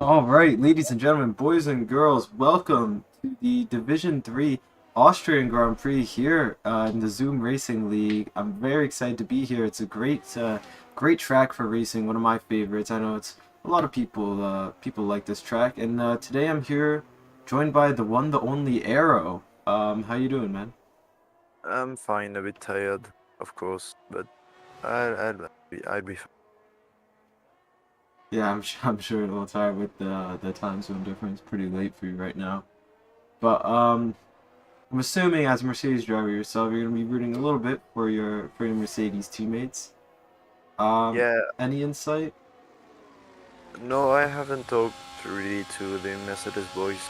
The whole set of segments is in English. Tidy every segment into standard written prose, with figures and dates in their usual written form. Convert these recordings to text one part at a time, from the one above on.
All right, ladies and gentlemen, boys and girls, welcome to the Division 3 Austrian Grand Prix here in the Zoom Racing League. I'm very excited to be here. It's a great track for racing, one of my favorites. I know it's a lot of people like this track, and today I'm here joined by the one, the only Arrow. How you doing, man? I'm fine, a bit tired, of course, but I'll be fine. Yeah, I'm sure a little tired with the time zone difference. Pretty late for you right now, but I'm assuming as a Mercedes driver yourself, you're gonna be rooting a little bit for your Mercedes teammates. Yeah, Any insight? no, I haven't talked really to the Mercedes boys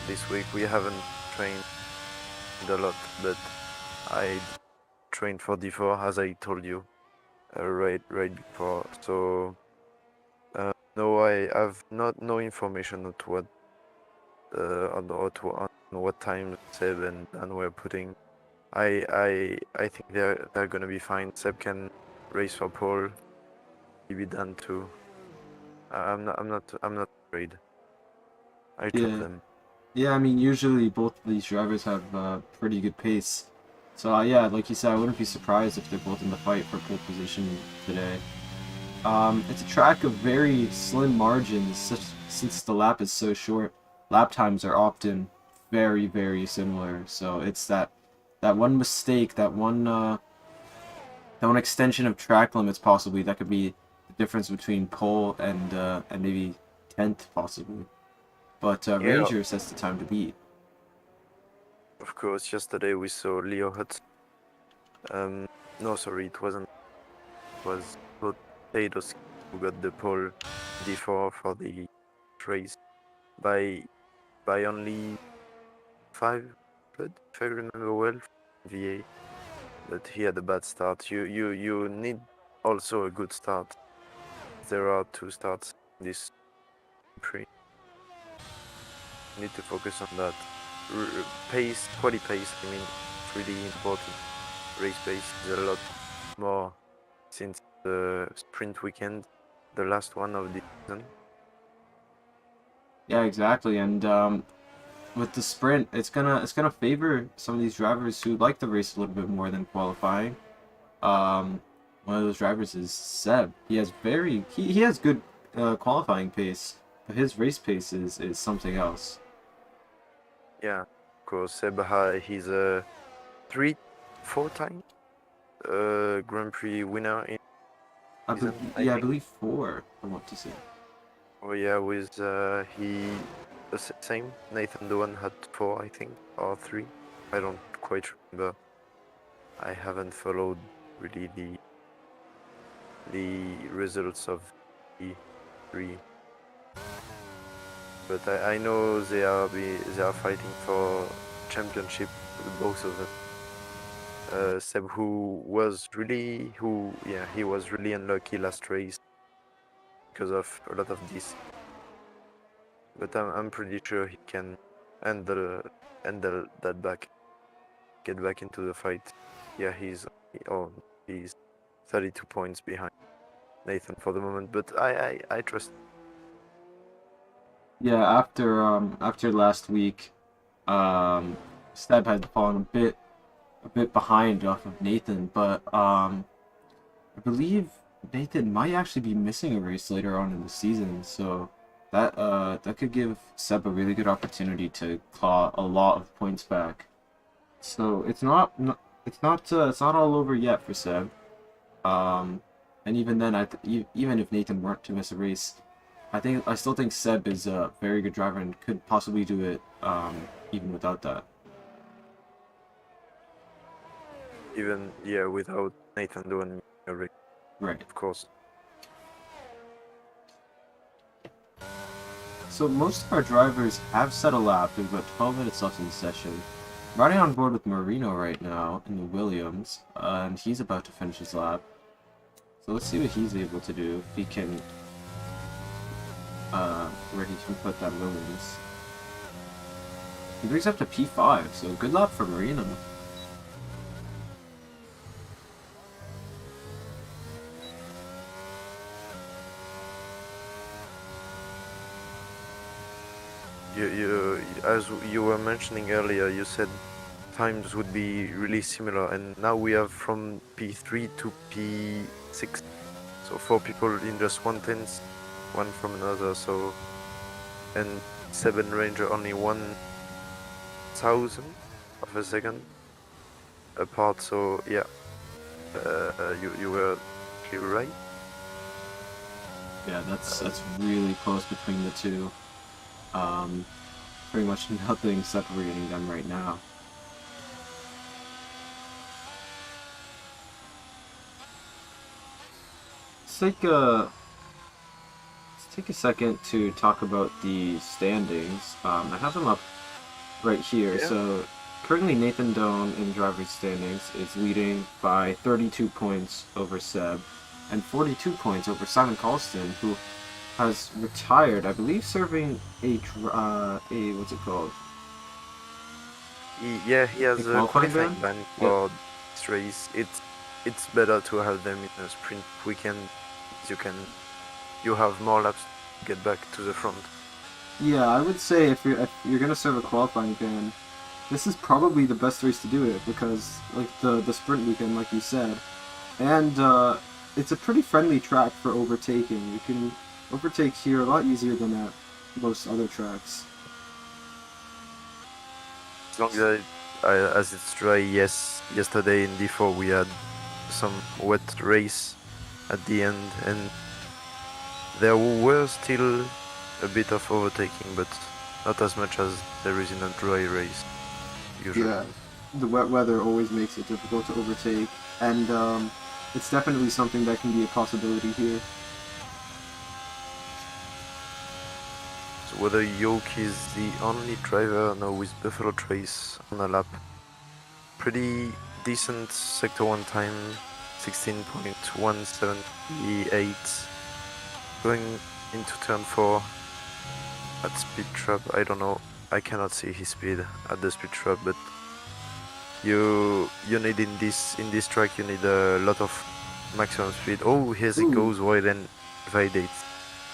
this week. We haven't trained a lot, but I trained for D4 as I told you right before. So no, I have no information on what time Seb and we're putting. I think they're gonna be fine. Seb can race for pole. He'll be done too. I'm not afraid. I trust Yeah, them. yeah. I mean, usually both of these drivers have pretty good pace. So yeah, like you said, I wouldn't be surprised if they're both in the fight for pole position today. It's a track of very slim margins, since the lap is so short. Lap times are often very similar. So it's that one mistake, that one extension of track limits possibly that could be the difference between pole and maybe 10th possibly. But Yeah, Ranger sets the time to beat. of course. Yesterday we saw Leo Hut. Um, no, sorry, it wasn't. It was Potatoes who got the pole D4 for the race by only 500, if I remember well, VA. But he had a bad start. You need also a good start. There are two starts in this pre. You need to focus on that. Pace, quality pace. I mean, it's really important. Race pace is a lot more since the sprint weekend, the last one of the season. Yeah, exactly. And with the sprint, it's gonna favor some of these drivers who like the race a little bit more than qualifying. Um, One of those drivers is Seb. He has good qualifying pace, but his race pace is something else. Yeah, of course. Seb, he's a 4 time Grand Prix winner in season, I I think. believe four. I want to say. Oh yeah, with the same. Nathan Doan had 4, I think, or 3. I don't quite remember. I haven't followed really the results of the 3, but I know they are fighting for championship, both of them. Seb, he was really unlucky last race because of a lot of this, but I'm pretty sure he can handle handle that get back into the fight. Yeah, he's 32 points behind Nathan for the moment, but I trust. Yeah, after last week, um, Seb had fallen a bit behind off of Nathan, but I believe Nathan might actually be missing a race later on in the season, so that could give Seb a really good opportunity to claw a lot of points back. So it's not all over yet for Seb. Um, and even then, even if Nathan weren't to miss a race, I still think Seb is a very good driver and could possibly do it even without that. Even yeah, without Nathan doing a race, Right. of course. So most of our drivers have set a lap. There's about 12 minutes left in the session. Riding on board with Marino right now in the Williams, and he's about to finish his lap. So let's see what he's able to do. If he can where he can put that millions. He brings up to P5, so good luck for Marino. As you were mentioning earlier, you said times would be really similar, and now we have from P3 to P6, so 4 people in just one tenth, one from another. So, and 7 Ranger only 1,000 of a second apart. So yeah, you were clearly right. Yeah, that's really close between the two. Pretty much nothing separating them right now. Let's take a second to talk about the standings. I have them up right here. Yeah. So currently Nathan Doan in driver's standings is leading by 32 points over Seb and 42 points over Simon Colston, who has retired, I believe, serving a what's it called? He has a qualifying ban for this race. It's better to have them in a sprint weekend. You have more laps to get back to the front. Yeah, I would say if you're gonna serve a qualifying ban, this is probably the best race to do it, because like the sprint weekend, like you said, and it's a pretty friendly track for overtaking. You can overtake here a lot easier than at most other tracks. As long as it's dry. Yes, yesterday in D4 we had some wet race at the end, and there were still a bit of overtaking, but not as much as there is in a dry race usually. Yeah, the wet weather always makes it difficult to overtake, and it's definitely something that can be a possibility here. So whether Yoke is the only driver now with Buffalo Trace on a lap. Pretty decent Sector 1 time, 16.178. Going into turn 4 at speed trap. I don't know, I cannot see his speed at the speed trap, but you need in this track, you need a lot of maximum speed. Oh, here he goes wide and validates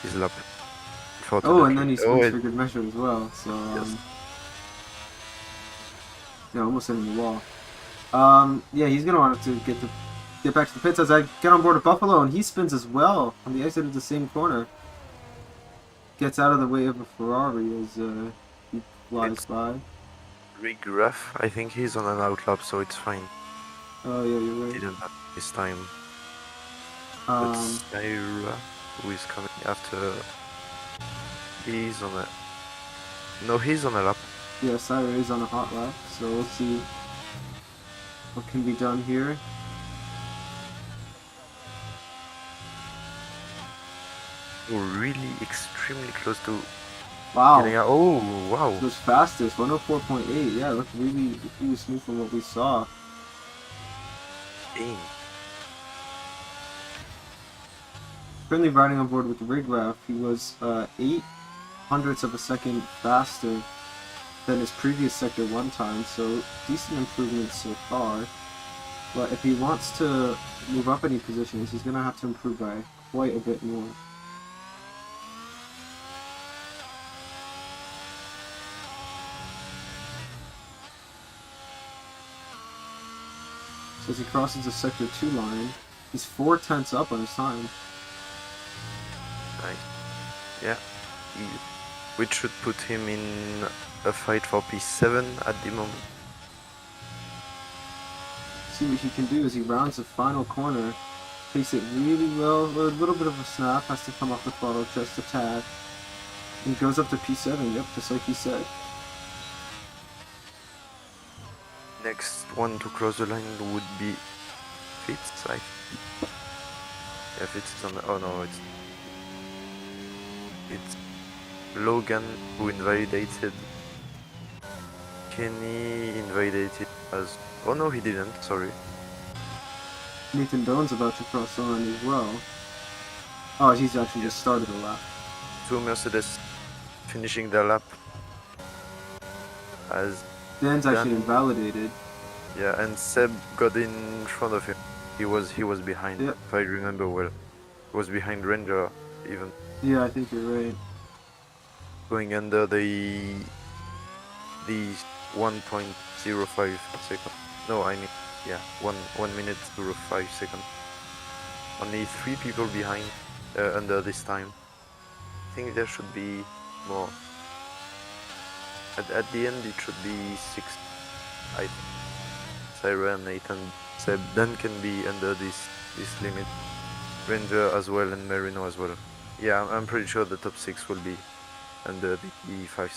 his lap. Oh, and then he spins for good measure as well. So yes. Yeah, almost hitting the wall. Yeah, he's gonna want to get back to the pits as I get on board with Buffalo, and he spins as well on the exit of the same corner. Gets out of the way of a Ferrari as he flies by. Regraph, I think he's on an outlap, so it's fine. Oh yeah, you're right. Didn't have this time. But Syra, who is coming after, he's on a lap. Yeah, Syra is on a hot lap, so we'll see what can be done here. We're really extremely close to getting out. Oh, wow. It was fastest, 104.8. Yeah, it looked really smooth from what we saw. Dang. Currently riding on board with the rig graph, he was 8 hundredths of a second faster than his previous Sector 1 time, so decent improvements so far. But if he wants to move up any positions, he's going to have to improve by quite a bit more. So as he crosses the Sector 2 line, he's 4 tenths up on his time. Nice. Yeah. Which should put him in a fight for P7 at the moment. See what he can do as he rounds the final corner. Takes it really well, a little bit of a snap, has to come off the throttle just a tad. And goes up to P7, yep, just like he said. Next one to cross the line would be Fitz, I think. Yeah, Fitz is on the... Oh no, it's Logan who invalidated. Kenny invalidated as... Oh no, he didn't, sorry. Nathan Doan's about to cross the line as well. Oh, he's actually just started a lap. two Mercedes finishing their lap as Dan's actually Dan, invalidated. yeah, and Seb got in front of him. He was behind, Yep. if I remember well. He was behind Ranger, even Yeah, I think you're right. going under the 1.05 second. No, I mean, yeah, 1 minute 05 second. Only 3 people behind under this time. I think there should be more. At the end, it should be 6. I think Sarah, Nathan, Seb, Dan can be under this limit. Ranger as well and Merino as well. Yeah, I'm pretty sure the top 6 will be under the E5.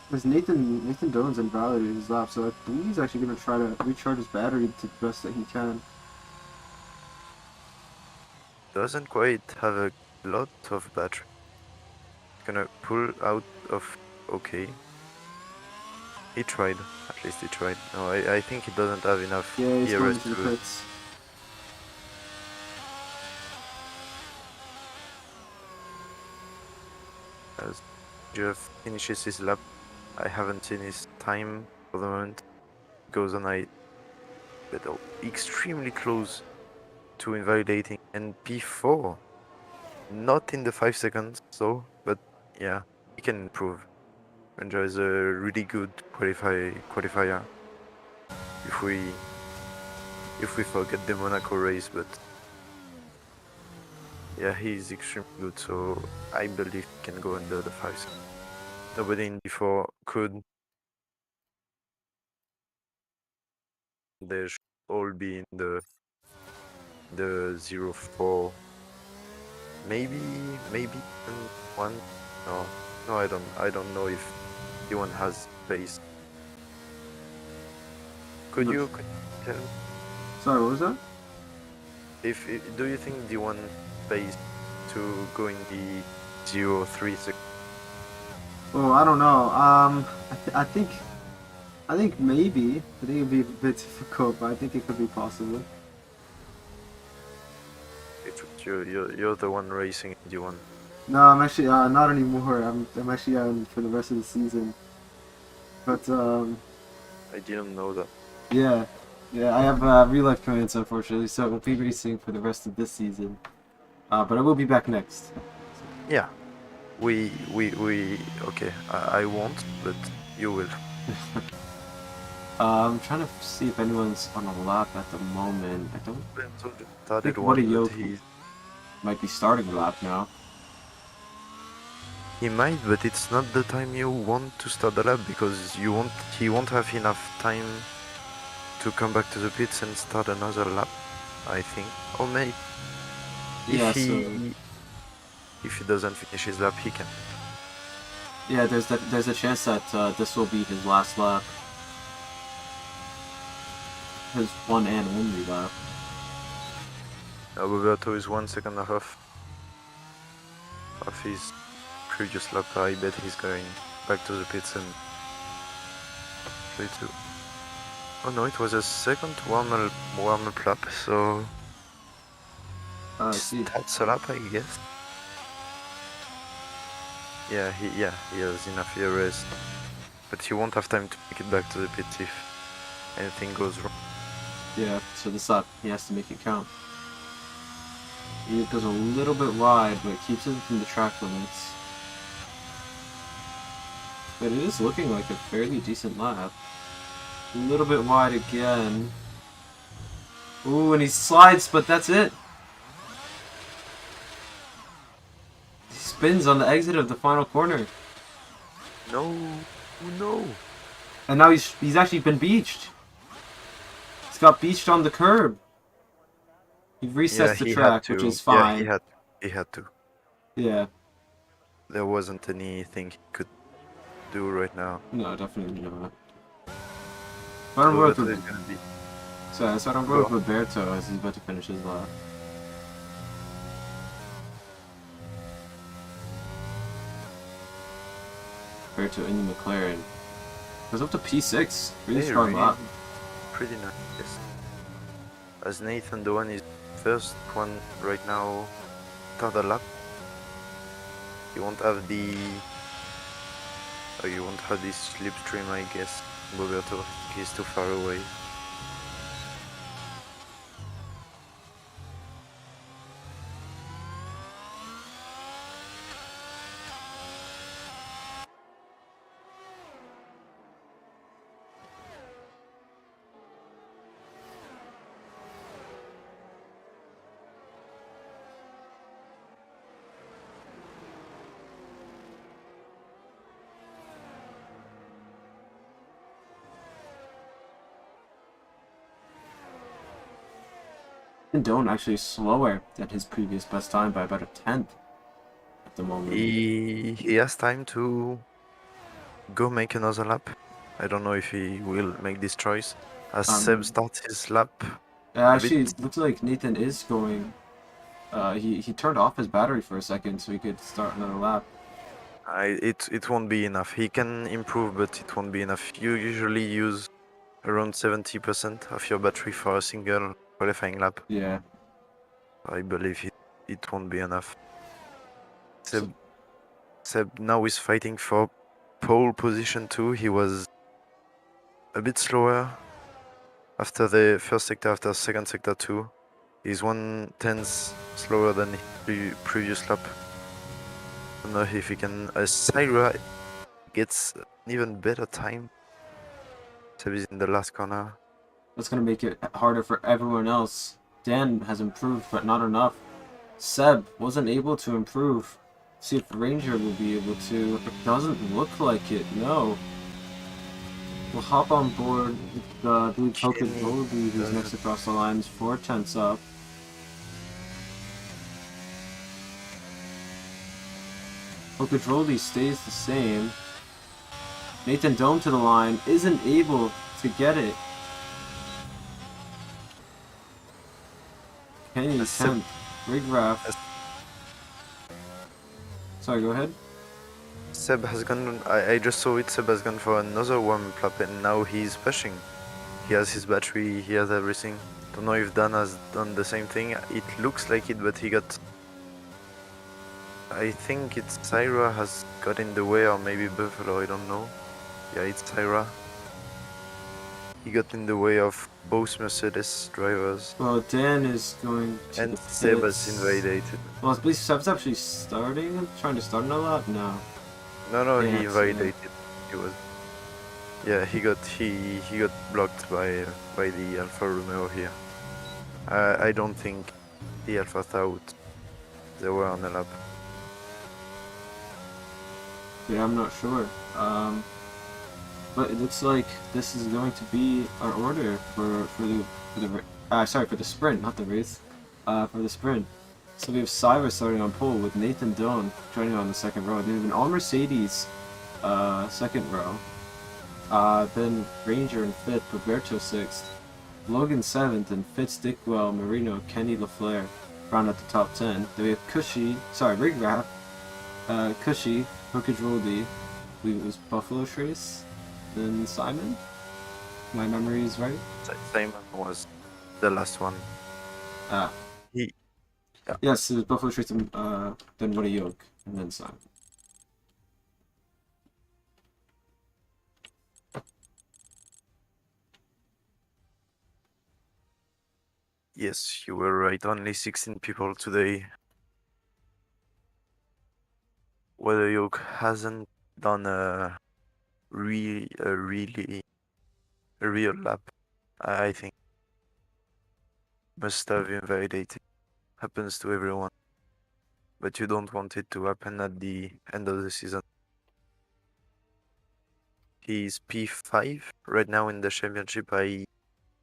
Because Nathan Dolan's invalidated his lap, so I believe he's actually going to try to recharge his battery to the best that he can. Doesn't quite have a lot of battery. Gonna pull out of okay. He tried. At least he tried. No, I think he doesn't have enough Yeah, he's going ERS to the to. pits. As Jeff finishes his lap, I haven't seen his time for the moment. Goes on but extremely close to invalidating and P4. Not in the 5 seconds, so but yeah, he can improve. Ranger is a really good qualifier. If we forget the Monaco race, but yeah, he's extremely good, so I believe he can go under the 5 seconds. Nobody in before could. They should all be in the 04. Maybe even 1. No, I don't know if D1 has pace. Could you tell me Sorry, what was that? if do you think D1 pace to go in the 03 seconds? Oh, I don't know. I think maybe. I think it'd be a bit difficult, but I think it could be possible. You're the one racing in D1. No, I'm actually not anymore. I'm actually for the rest of the season. But I didn't know that. yeah, I have real life commitments unfortunately, so I will be racing for the rest of this season. But I will be back next. Yeah, we okay. I won't, but you will. I'm trying to see if anyone's on a lap at the moment. I don't Started think what a one, but Yoki might be starting a lap now. he might, but it's not the time you want to start the lap because he won't have enough time to come back to the pits and start another lap, I think. Or maybe Yeah, if he doesn't finish his lap, he can. yeah, there's a chance that this will be his last lap. His one and only lap. Roberto is 1 second off of his previous lap. I bet he's going back to the pits and play too. Oh no, it was a second warm-up lap, so that's a lap, I guess. Yeah, he has enough ERS, but he won't have time to make it back to the pits if anything goes wrong. Yeah, so this lap he has to make it count. He goes a little bit wide, but keeps him from the track limits. But it is looking like a fairly decent lap. A little bit wide again. Ooh, and he slides, but that's it. He spins on the exit of the final corner. No. And now he's actually been beached. He's got beached on the curb. He resets the track, which is fine. Yeah, he had to. Yeah. There wasn't anything he could do right now. No, definitely not. So I don't road with Roberto as he's about to finish his lap. Roberto in the McLaren. Goes up to P6. Really strong lap. Pretty nice. Yes. as Nathan Doan is first one right now, third lap. You won't have you won't have this slipstream, I guess. Roberto, he's too far away. And Doan actually slower than his previous best time by about a tenth at the moment. He has time to go make another lap. I don't know if he will make this choice. As Seb starts his lap, Actually, it looks like Nathan is going. He turned off his battery for a second so he could start another lap. it won't be enough. He can improve, but it won't be enough. You usually use around 70% of your battery for a single qualifying lap. Yeah. I believe it won't be enough. Seb now is fighting for pole position too. He was a bit slower after the first sector, after second sector too. He's 1/10 slower than the previous lap. I don't know if he can. Syra gets an even better time. Seb is in the last corner. That's going to make it harder for everyone else. Dan has improved, but not enough. Seb wasn't able to improve. See if Ranger will be able to. It doesn't look like it, no. We'll hop on board the blue token Goldie, who's next across the lines, 4/10 up. Okadroli stays the same. Nathan Dome to the line, isn't able to get it. Kenny 10th. Rigraff. Sorry, go ahead. Seb has gone. I just saw it. Seb has gone for another warm-up lap, and now he's pushing. He has his battery. He has everything. Don't know if Dan has done the same thing. It looks like it, but he got. I think it's Syra has got in the way, or maybe Buffalo. I don't know. Yeah, it's Syra. He got in the way of both Mercedes drivers. Well, Dan is going to and the Seb pits. has invalidated. Well, at least Seb's actually starting, trying to start another lap? No. No, Yeah, he invalidated. He was. Yeah, he got blocked by the Alfa Romeo here. I don't think the Alfa thought they were on the lap. Yeah, I'm not sure. But it looks like this is going to be our order for the sprint, not the race. For the sprint. So we have Cyrus starting on pole with Nathan Doan joining on the second row. Then we have an all Mercedes second row. Then Ranger in fifth, Roberto sixth, Logan seventh, and Fitz, Dickwell, Marino, Kenny LaFleur round out the top 10. Then we have Rigraff, Cushy, Hookage Roldy, I believe it was Buffalo Trace, then Simon. My memory is right. Simon was the last one. Yes, it was Buffalo Trace, and then Woody Yoke, and then Simon. Yes, you were right. Only 16 people today. Whether Yoke hasn't done a real lap, I think must have invalidated. Happens to everyone, but you don't want it to happen at the end of the season. He's P5 right now in the championship. I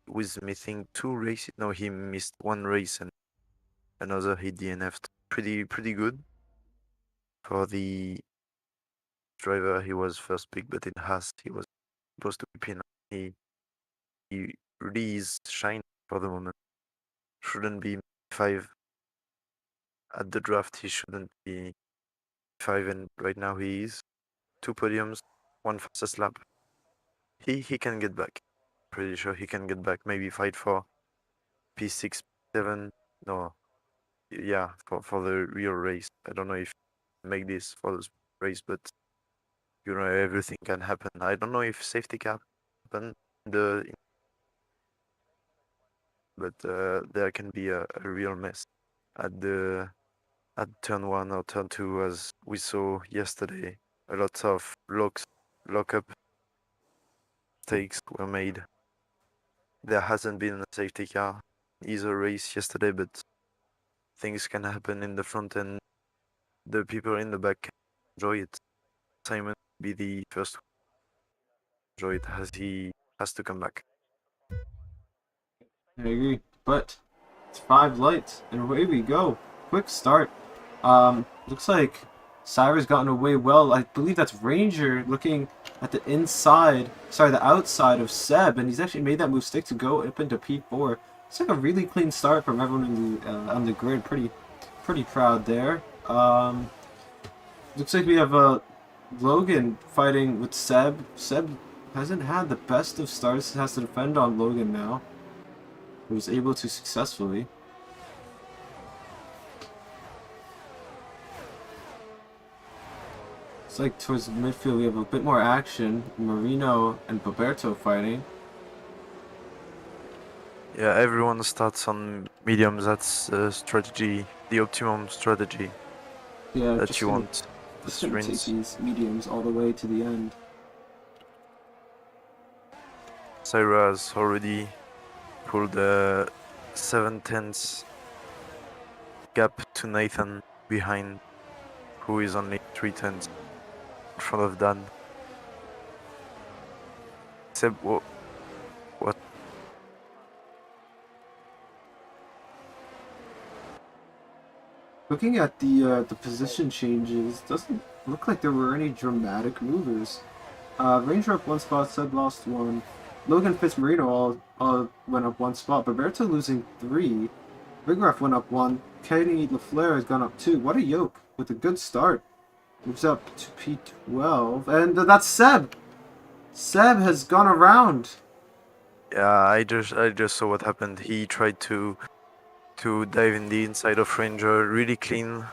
was missing 2 races. No, he missed 1 race and another he DNF'd. Pretty good for the driver. He was first pick, but in Haas he was supposed to be pin. He really is shining for the moment. Shouldn't be 5 at the draft. He shouldn't be 5, and right now he is. 2 podiums, 1 fastest lap. He can get back. Pretty sure he can get back. Maybe fight for P6, P7. No, yeah, for the real race. I don't know if make this for the race, but you know everything can happen. I don't know if safety car happen in but there can be a real mess at the at turn one or turn two, as we saw yesterday. A lot of lockup mistakes were made. There hasn't been a safety car either race yesterday, but things can happen in the front and the people in the back can enjoy it. Simon will be the first to enjoy it as he has to come back. I agree. But it's 5 lights, and away we go. Quick start. Looks like Cyra's gotten away well. I believe that's Ranger looking at the the outside of Seb, and he's actually made that move stick to go up into P4. It's like a really clean start from everyone in the on the grid. Pretty proud there. Looks like we have Logan fighting with Seb. Seb hasn't had the best of starts. Has to defend on Logan now. He was able to successfully. It's like towards midfield we have a bit more action. Marino and Roberto fighting. Yeah, everyone starts on mediums. That's the strategy, the optimum strategy Yeah, that you want just this gonna take rinse. these mediums all the way to the end. Syra has already pulled a 7/10 gap to Nathan behind, who is only 3/10 in front of Dan. Seb, what? Looking at the position changes, doesn't look like there were any dramatic movers. Ranger up one spot, Seb lost one. Logan Fitzmarino all went up one spot. Roberto losing three. Rigraf went up one. Kenny LaFleur has gone up two. What a yoke with a good start. Moves up to P12. And that's Seb. Seb has gone around. Yeah, I just saw what happened. He tried to dive in the inside of Ranger, really clean.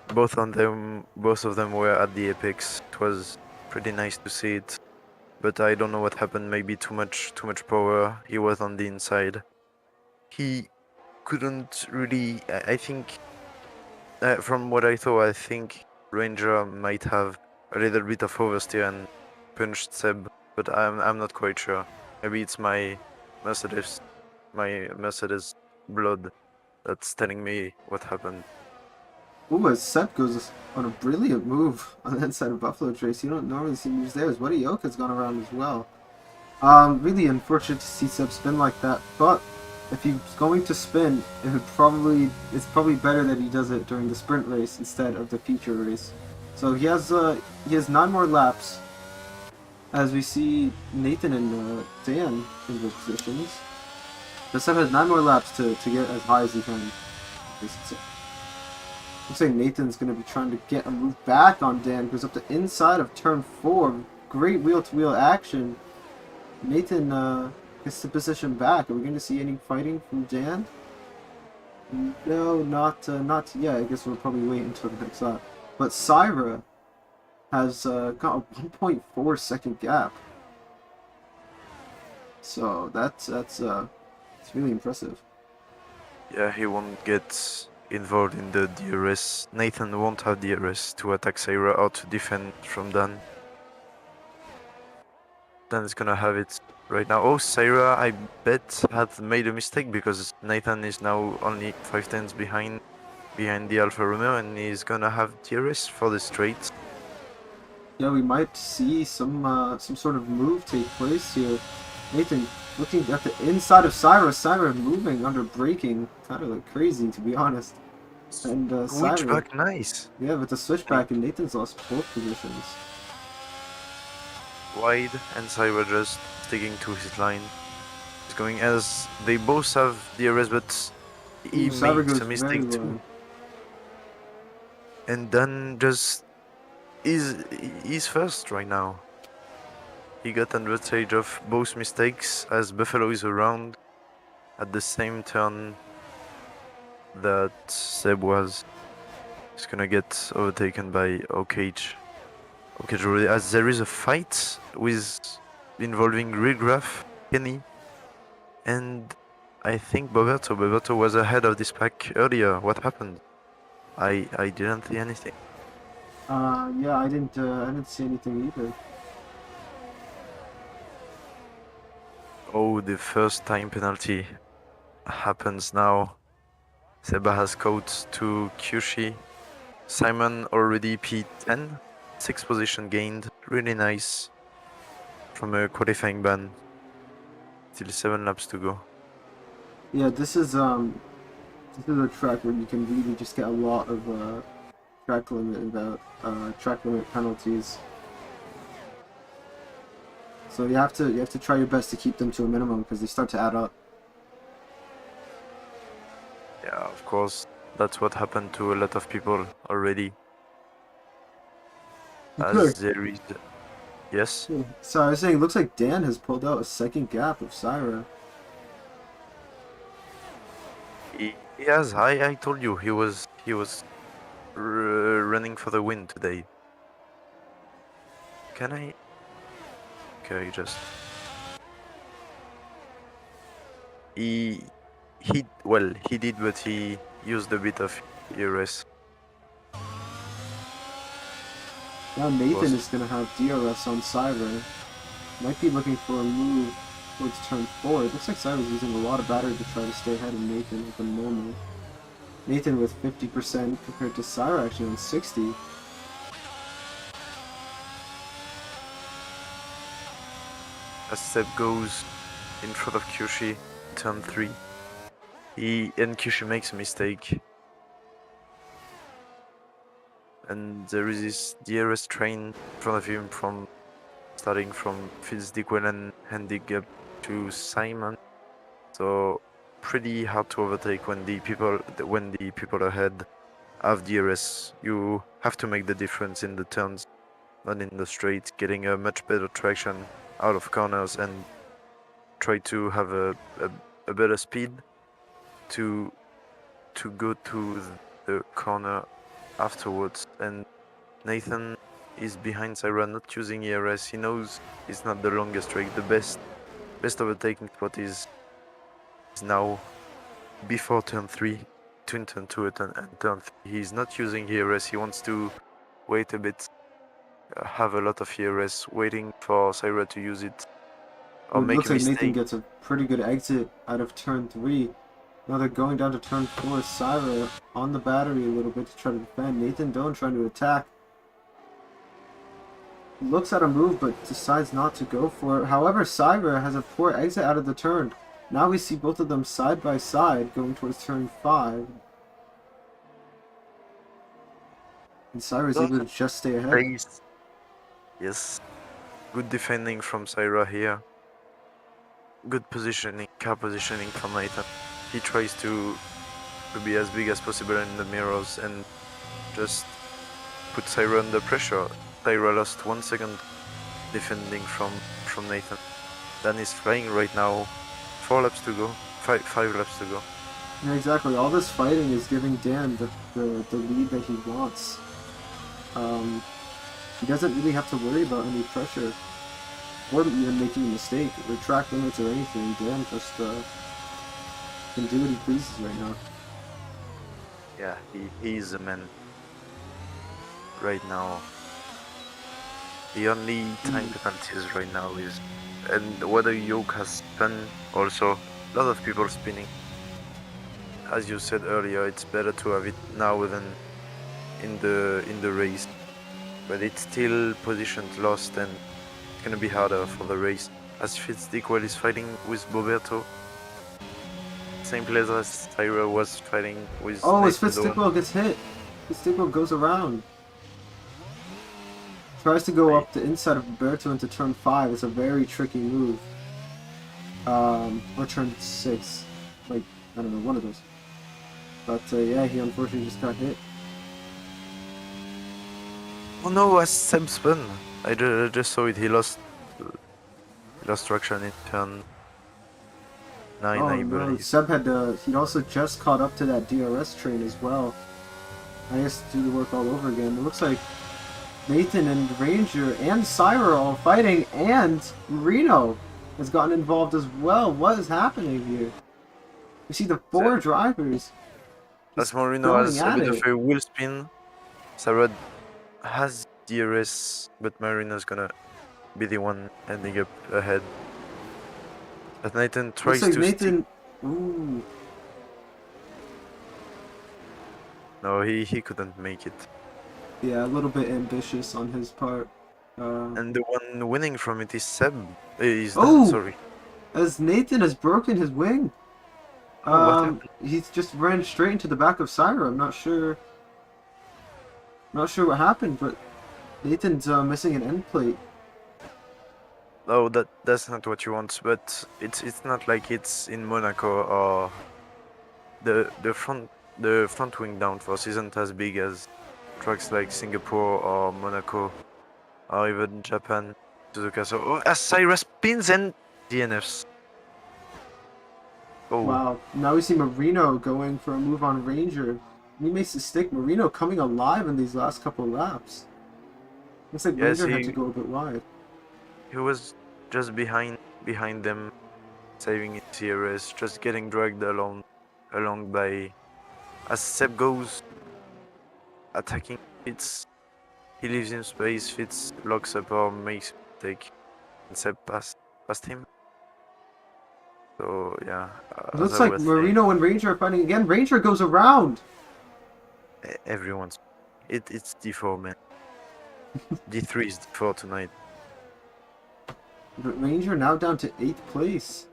Both of them were at the apex. It was pretty nice to see it. But I don't know what happened. Maybe too much power. He was on the inside. He couldn't really. I think, from what I thought, I think Ranger might have a little bit of oversteer and punched Seb, but I'm not quite sure. Maybe it's my Mercedes blood that's telling me what happened. Ooh, as Seb goes on a brilliant move on the inside of Buffalo Trace. You don't normally see moves there. As What a yoke has gone around as well. Really unfortunate to see Seb spin like that, but if he's going to spin, it's probably better that he does it during the sprint race instead of the feature race. So he has 9 more laps. As we see Nathan and Dan in the positions. But Seb has 9 more laps to get as high as he can. Looks like Nathan's going to be trying to get a move back on Dan. Goes up the inside of turn 4. Great wheel-to-wheel action. Nathan gets the position back. Are we going to see any fighting from Dan? No, not yet. I guess we'll probably wait until the next lap. But Syra has got a 1.4 second gap. So that's it's really impressive. Yeah, he won't get involved in the DRS. Nathan won't have DRS to attack Syra or to defend from Dan. Dan is gonna have it right now. Oh, Syra, I bet, had made a mistake because Nathan is now only 5/10 behind the Alfa Romeo, and he's gonna have DRS for the straight. Yeah, we might see some sort of move take place here. Nathan looking at the inside of Syra moving under braking, kind of like crazy to be honest. And Syra, Switchback, nice. yeah, with the switchback, and Nathan's lost both positions. Wide, and Syra just sticking to his line. He's going as they both have DRS, but he Syra makes goes a very mistake too. low. And Dan just is first right now. He got advantage of both mistakes as Buffalo is around. at the same turn that Seb was. He's gonna get overtaken by Okage. Okage already, as there is a fight with involving Regraph, Kenny, and I think Boberto. Boberto was ahead of this pack earlier. What happened? I didn't see anything. Yeah, I didn't see anything either. Oh, the first time penalty happens now. Seba has caught to Kyushi. Simon already P10, 6th position gained. Really nice from a qualifying ban. Still 7 laps to go. Yeah, this is a track where you can really just get a lot of track limit penalties. So you have to try your best to keep them to a minimum because they start to add up. Yeah, of course, that's what happened to a lot of people already. As there is... Yes? So I was saying, it looks like Dan has pulled out a second gap of Syra. He has. I told you he was running for the win today. Can I? Okay, just he did, but he used a bit of ERS. Now Nathan is gonna have DRS on Syra. Might be looking for a move towards turn 4. It looks like Syra's using a lot of battery to try to stay ahead of Nathan at the moment. Nathan with 50% compared to Syra actually on 60. As Seb goes in front of Kyushi, turn 3. Kyushi makes a mistake. And there is this DRS train in front of him starting from Fitzdickwell and handing up to Simon. So pretty hard to overtake when the people ahead have DRS. You have to make the difference in the turns, not in the straight, getting a much better traction out of corners and try to have a better speed to go to the corner afterwards. And Nathan is behind Syra, not using ERS. He knows it's not the longest straight. The best overtaking spot is now before turn 3, between turn 2 and turn 3. He's not using ERS. He wants to wait a bit, have a lot of ERS, waiting for Syra to use it or It make looks a like mistake. Nathan gets a pretty good exit out of turn 3. Now they're going down to turn 4. Syra on the battery a little bit to try to defend. Nathan Doan trying to attack. Looks at a move but decides not to go for it. However, Syra has a poor exit out of the turn. Now we see both of them side by side going towards turn 5. And Syra is able to just stay ahead. Yes. Good defending from Syra here. Good positioning, car positioning from Nathan. He tries to be as big as possible in the mirrors and just put Syra under pressure. Syra lost 1 second defending from Nathan. Dan is flying right now. 4 laps to go. 5 laps to go. Yeah, exactly. All this fighting is giving Dan the lead that he wants. He doesn't really have to worry about any pressure or even making a mistake or track limits or anything. Dan just can do what he pleases right now. Yeah, he is the man right now. The only time penalties right now is, and whether yoke has spun also, a lot of people spinning. As you said earlier, it's better to have it now than in the race, but it's still positions lost and it's gonna be harder for the race. As Fitzdickwell is fighting with Boberto, same place as Syra was fighting with. Oh, as Nathan Doan. Fitzdickwell gets hit. Fitzdickwell goes around. Tries to go up the inside of Roberto into turn 5. It's a very tricky move. Or turn 6. Like, I don't know, one of those. But yeah, he unfortunately just got hit. Oh no, as Seb spun. I just saw it. He lost traction in turn 9, Oh I no, believe. Seb had he'd also just caught up to that DRS train as well. I guess to do the work all over again. It looks like Nathan and Ranger and Syra are all fighting, and Reno has gotten involved as well. What is happening here? You see the So, four drivers as just Marino going has a at bit of it. a wheel spin, Sarah has DRS, but Marino's gonna be the one ending up ahead. But Nathan Looks tries like to stick. Nathan. Ooh, No, he couldn't make it. yeah, a little bit ambitious on his part. And the one winning from it is Seb. Is Dan, Oh, sorry. as Nathan has broken his wing. Oh, what happened? He's just ran straight into the back of Syra. I'm not sure what happened, but Nathan's missing an end plate. Oh, that's not what you want. But it's not like it's in Monaco or the front wing downforce isn't as big as tracks like Singapore or Monaco or even Japan. Suzuka. So as Cyrus spins and DNFs. Oh, Wow. Now we see Marino going for a move on Ranger. He makes the stick. Marino coming alive in these last couple of laps. Looks like yes, Ranger had to he go a bit wide. he was just behind them, saving in CRS, just getting dragged along by as Seb goes attacking Fitz. He leaves him space. Fitz locks up or makes a mistake, and Seb past him. So yeah, It as looks I like was saying, Marino and Ranger are fighting again. Ranger goes around. everyone's it's D4 man. D3 is D4 tonight. But Ranger now down to 8th place.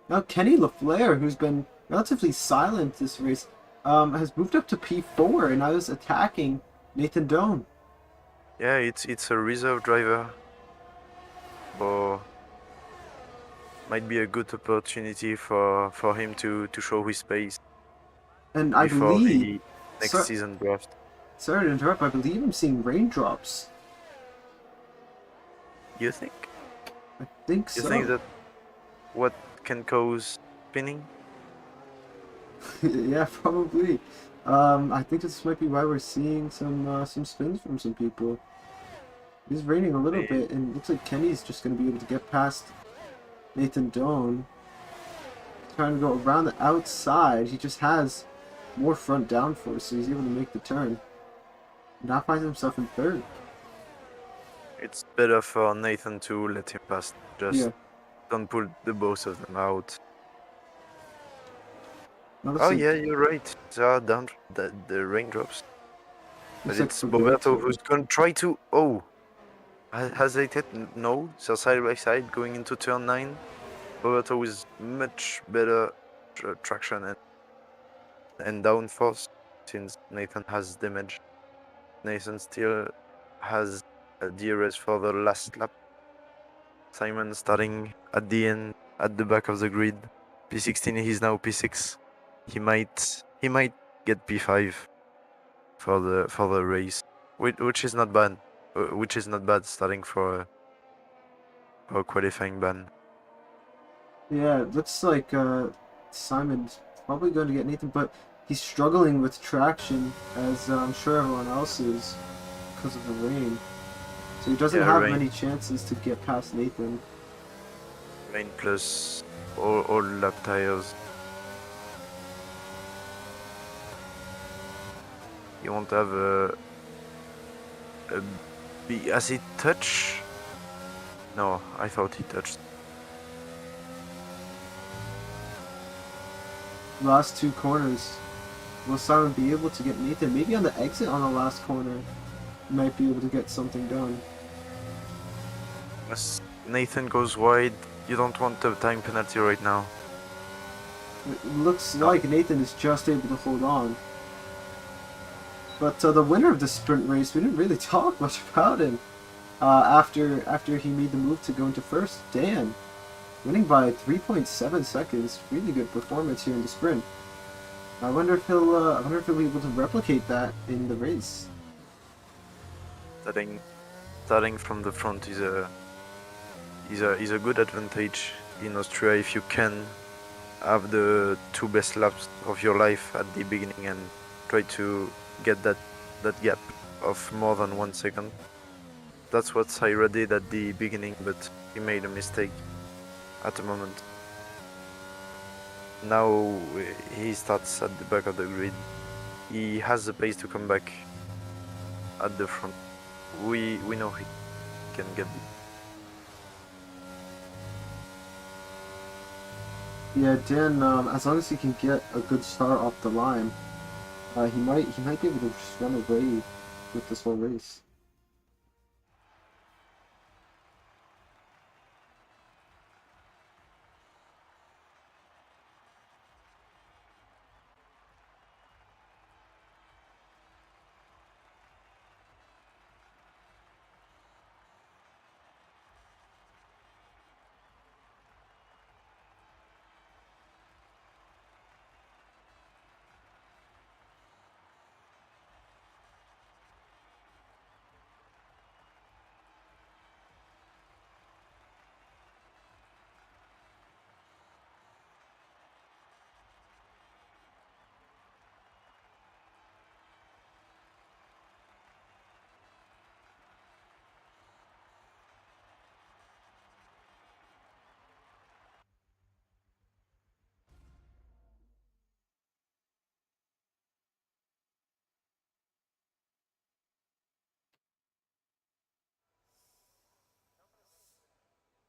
Now Kenny LaFleur, who's been relatively silent this race, has moved up to P4 and now is attacking Nathan Doan. Yeah, it's a reserve driver, or might be a good opportunity for him to show his pace And I before believe, the next so, season draft. sorry to interrupt, I believe I'm seeing raindrops. You think? I think You think so. that what can cause spinning? Yeah, probably. I think this might be why we're seeing some spins from some people. It's raining a little May- bit, and it looks like Kenny's just going to be able to get past Nathan Doan. Trying to go around the outside. He just has more front downforce, so he's able to make the turn. Now finds himself in third. It's better for Nathan to let him pass. Just Yeah. don't pull the both of them out. Now looks Oh like yeah, you're right. They are down the raindrops. But looks like it's Boberto Roberto. who's gonna try to. Oh, hesitate? No. So side by side going into turn 9. Boberto with much better traction and downforce since Nathan has damage. Nathan still has a DRS for the last lap. Simon starting at the end, at the back of the grid. P16, he's now P6. He might get P5 for the race, which is not bad. Which is not bad starting for a qualifying ban. Yeah, it looks like Simon's probably going to get Nathan, but he's struggling with traction, as I'm sure everyone else is, because of the rain. So he doesn't Yeah, have rain many chances to get past Nathan. plus all lap tires. You won't have a has he touched? No, I thought he touched. Last two corners. Will Simon be able to get Nathan? Maybe on the exit on the last corner, he might be able to get something done. As Nathan goes wide, you don't want a time penalty right now. It looks No. like Nathan is just able to hold on. But the winner of the sprint race, we didn't really talk much about him. After he made the move to go into first, Dan, winning by 3.7 seconds. Really good performance here in the sprint. I wonder if he'll be able to replicate that in the race. Starting from the front is a good advantage in Austria if you can have the two best laps of your life at the beginning and try to get that gap of more than 1 second. That's what Saira did at the beginning, but he made a mistake at the moment. Now he starts at the back of the grid. He has the pace to come back at the front. We know he can get it. Yeah, Dan. As long as he can get a good start off the line, he might be able to just run away with this whole race.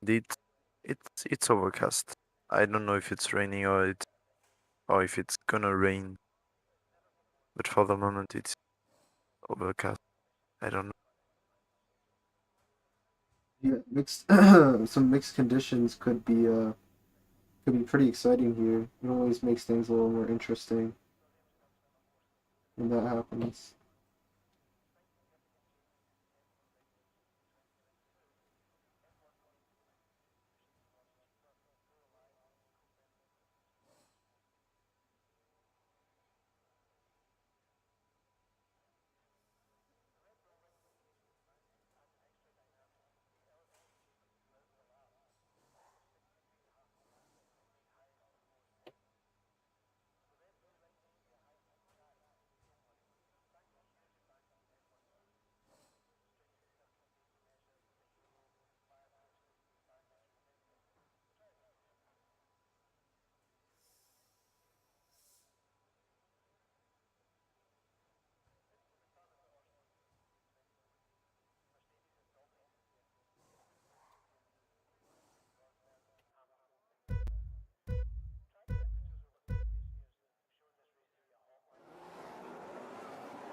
It's overcast. I don't know if it's raining or if it's gonna rain. But for the moment it's overcast. I don't know. Yeah, mixed some mixed conditions could be pretty exciting here. It always makes things a little more interesting when that happens.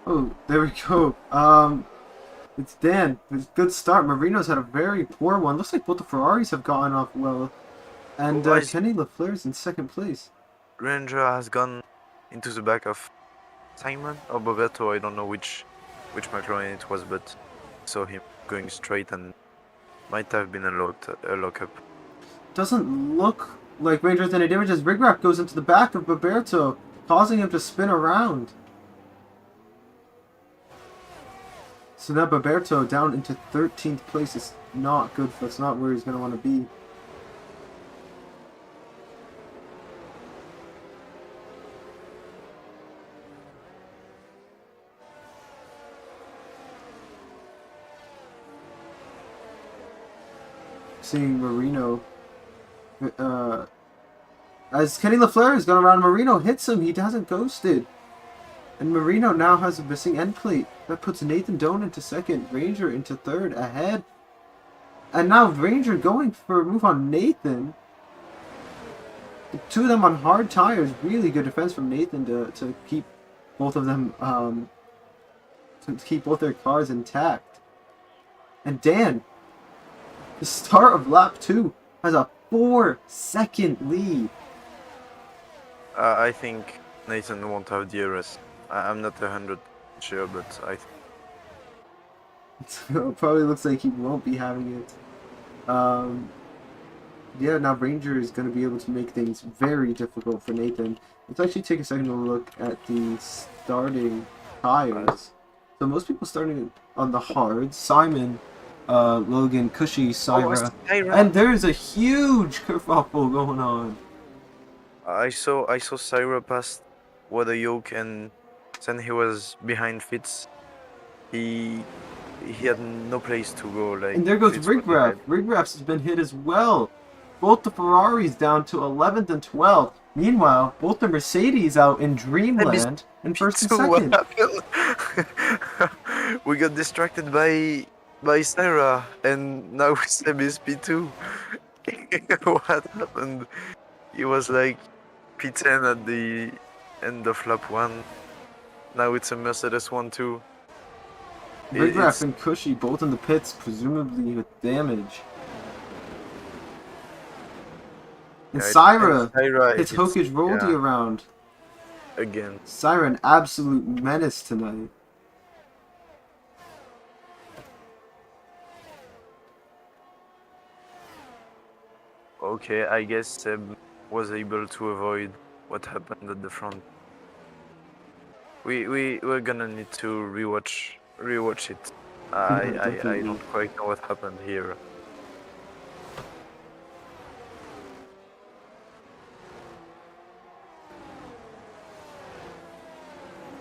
Oh, there we go. It's Dan. It's a good start. Marino's had a very poor one. Looks like both the Ferraris have gotten off well. And Why is Kenny Lafleur's in second place. Ranger has gone into the back of Simon or Boberto? I don't know which McLaren it was, but saw him going straight and might have been a lockup. Doesn't look like Ranger has any damage as Rig Wrap goes into the back of Boberto, causing him to spin around. So now Boberto down into 13th place is not good. That's not where he's going to want to be. Seeing Marino, as Kenny Lafleur is going around, Marino hits him. He hasn't ghosted. And Marino now has a missing end plate. That puts Nathan Doan into second, Ranger into third, ahead. And now Ranger going for a move on Nathan. The two of them on hard tires. Really good defense from Nathan to keep both of them, to keep both their cars intact. And Dan, the start of lap 2, has a 4-second lead. I think Nathan won't have DRS. I'm not 100% sure, but I think It probably looks like he won't be having it. Yeah, now Ranger is going to be able to make things very difficult for Nathan. Let's actually take a second to look at the starting tires. So most people starting on the hards. Simon Logan, Cushy, Oh, Syra, Syra. and there's a huge kerfuffle going on. I saw Syra past Water Yoke, and then he was behind Fitz. He he had no place to go. Like And there goes Fitz was Rigraf. ahead. Rigraf's has been hit as well. Both the Ferraris down to 11th and 12th. Meanwhile, both the Mercedes out in And this Dreamland in first and P2, what second. happened? We got distracted by Syra, and now Seb is P2. What happened? He was like P10 at the end of lap 1. Now it's a Mercedes 1-2. Rigraf It's and Cushy both in the pits, presumably with damage. And yeah, Syra Syra hits hits, Hokage Roldy yeah, around. again. Syra an absolute menace tonight. Okay, I guess Seb was able to avoid what happened at the front. We're gonna need to rewatch it. I Definitely. don't quite know what happened here.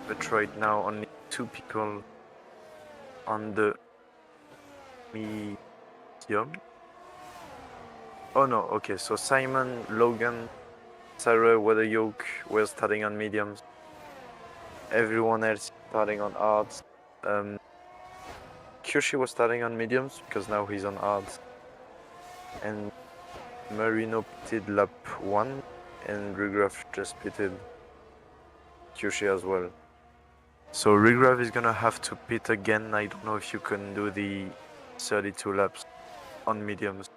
But right now only 2 people on the medium. Oh no, okay, so Simon, Logan, Sarah, Weather Yoke were starting on mediums. Everyone else starting on arts. Kyoshi was starting on mediums because now he's on arts. And Marino pitted lap 1 and Rigraf just pitted Kyoshi as well. So Rigraf is gonna have to pit again. I don't know if you can do the 32 laps on mediums.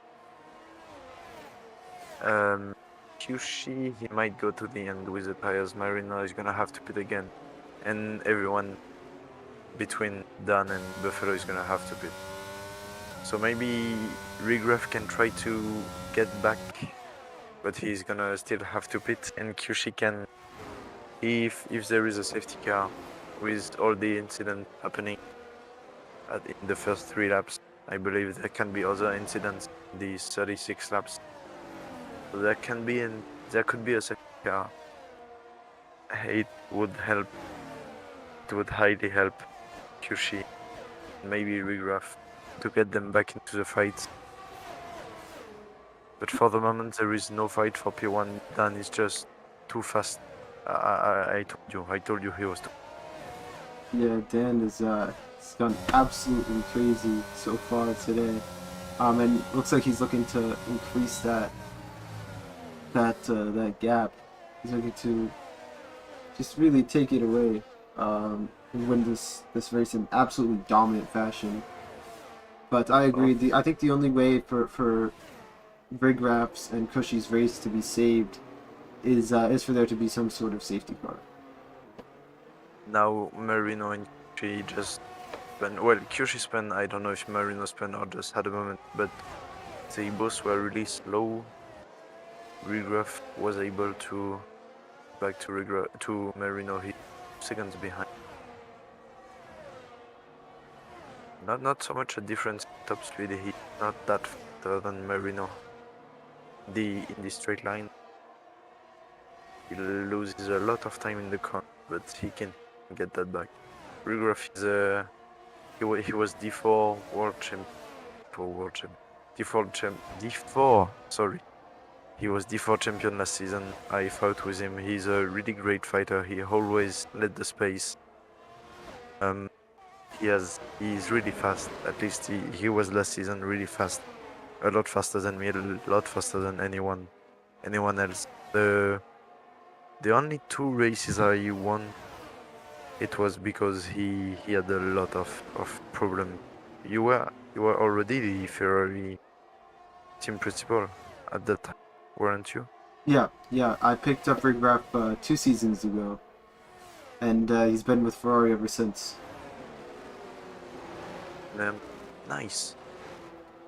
Kyoshi, he might go to the end with the tires. Marino is gonna have to pit again. And everyone between Dan and Buffalo is gonna have to pit. So maybe Rigraf can try to get back, but he's gonna still have to pit. And Kyoshi can, if there is a safety car with all the incident happening in the first 3 laps, I believe there can be other incidents in these 36 laps. So there could be a safety car. It would help. It would highly help Kyoshi, maybe Rigraf, to get them back into the fight. But for the moment, there is no fight for P1. Dan is just too fast. I told you he was too. Yeah, Dan is he's gone absolutely crazy so far today. And looks like he's looking to increase that gap. He's looking to just really take it away and win this race in absolutely dominant fashion. But I agree. I think the only way for Rigraf's and Cushy's race to be saved is for there to be some sort of safety car. Now Marino and Kyoshi just spent. Well, Kyoshi spent. I don't know if Marino spent or just had a moment, but they both were really slow. Rigraf was able to back to Marino. He 2 seconds behind. Not so much a difference in top speed. He's not that faster than Marino. In the straight line, he loses a lot of time in the corner, but he can get that back. Rigraf is he was D4 world champ. D4. Sorry. He was D4 champion last season. I fought with him. He's a really great fighter. He always led the space. He's really fast. At least he was last season really fast. A lot faster than me, a lot faster than anyone else. The only 2 races I won, it was because he had a lot of problems. You were already the Ferrari team principal at that time, weren't you? Yeah. I picked up Rigraf 2 seasons ago, and he's been with Ferrari ever since. Nice.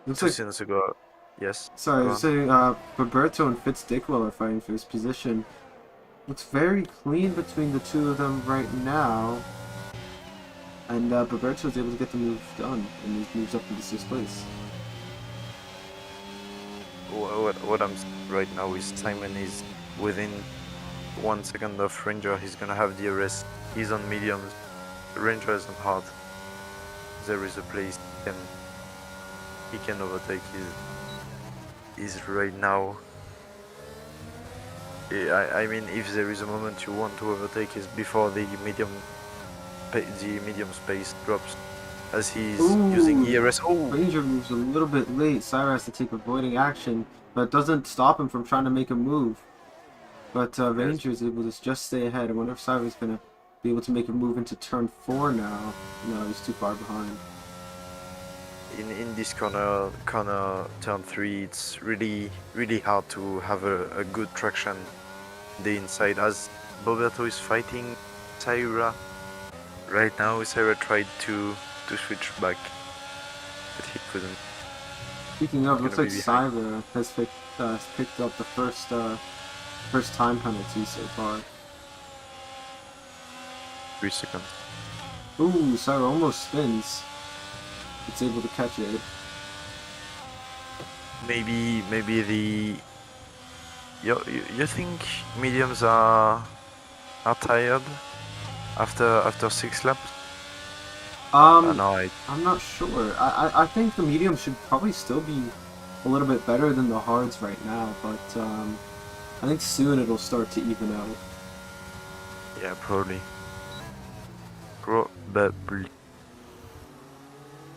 Looks 2 like seasons ago, yes. sorry, so Roberto and Fitz Dickwell are fighting for his position. Looks very clean between the two of them right now. And Roberto was able to get the move done, and he moves up into 6th place. What I'm saying right now is Simon is within 1 second of Ranger. He's gonna have DRS. He's on mediums. Ranger is on hard. There is a place he can overtake. Is right now. I mean, if there is a moment you want to overtake, is before the medium space drops, as he's using ERS. Oh, Ranger moves a little bit late. Syra has to take avoiding action, but it doesn't stop him from trying to make a move. But Ranger is able to just stay ahead. I wonder if Syra's gonna be able to make a move into turn 4 now. No, he's too far behind. In this corner turn 3, it's really hard to have a good traction the inside, as Boberto is fighting Syra right now. Syra tried to switch back, but he couldn't. Speaking of, looks like Syra has picked up the first time penalty so far. 3 seconds. Ooh, Syra almost spins. It's able to catch it. Maybe the you think mediums are tired after 6 laps? No, I'm not sure. I think the mediums should probably still be a little bit better than the hards right now, but I think soon it'll start to even out. Yeah, probably.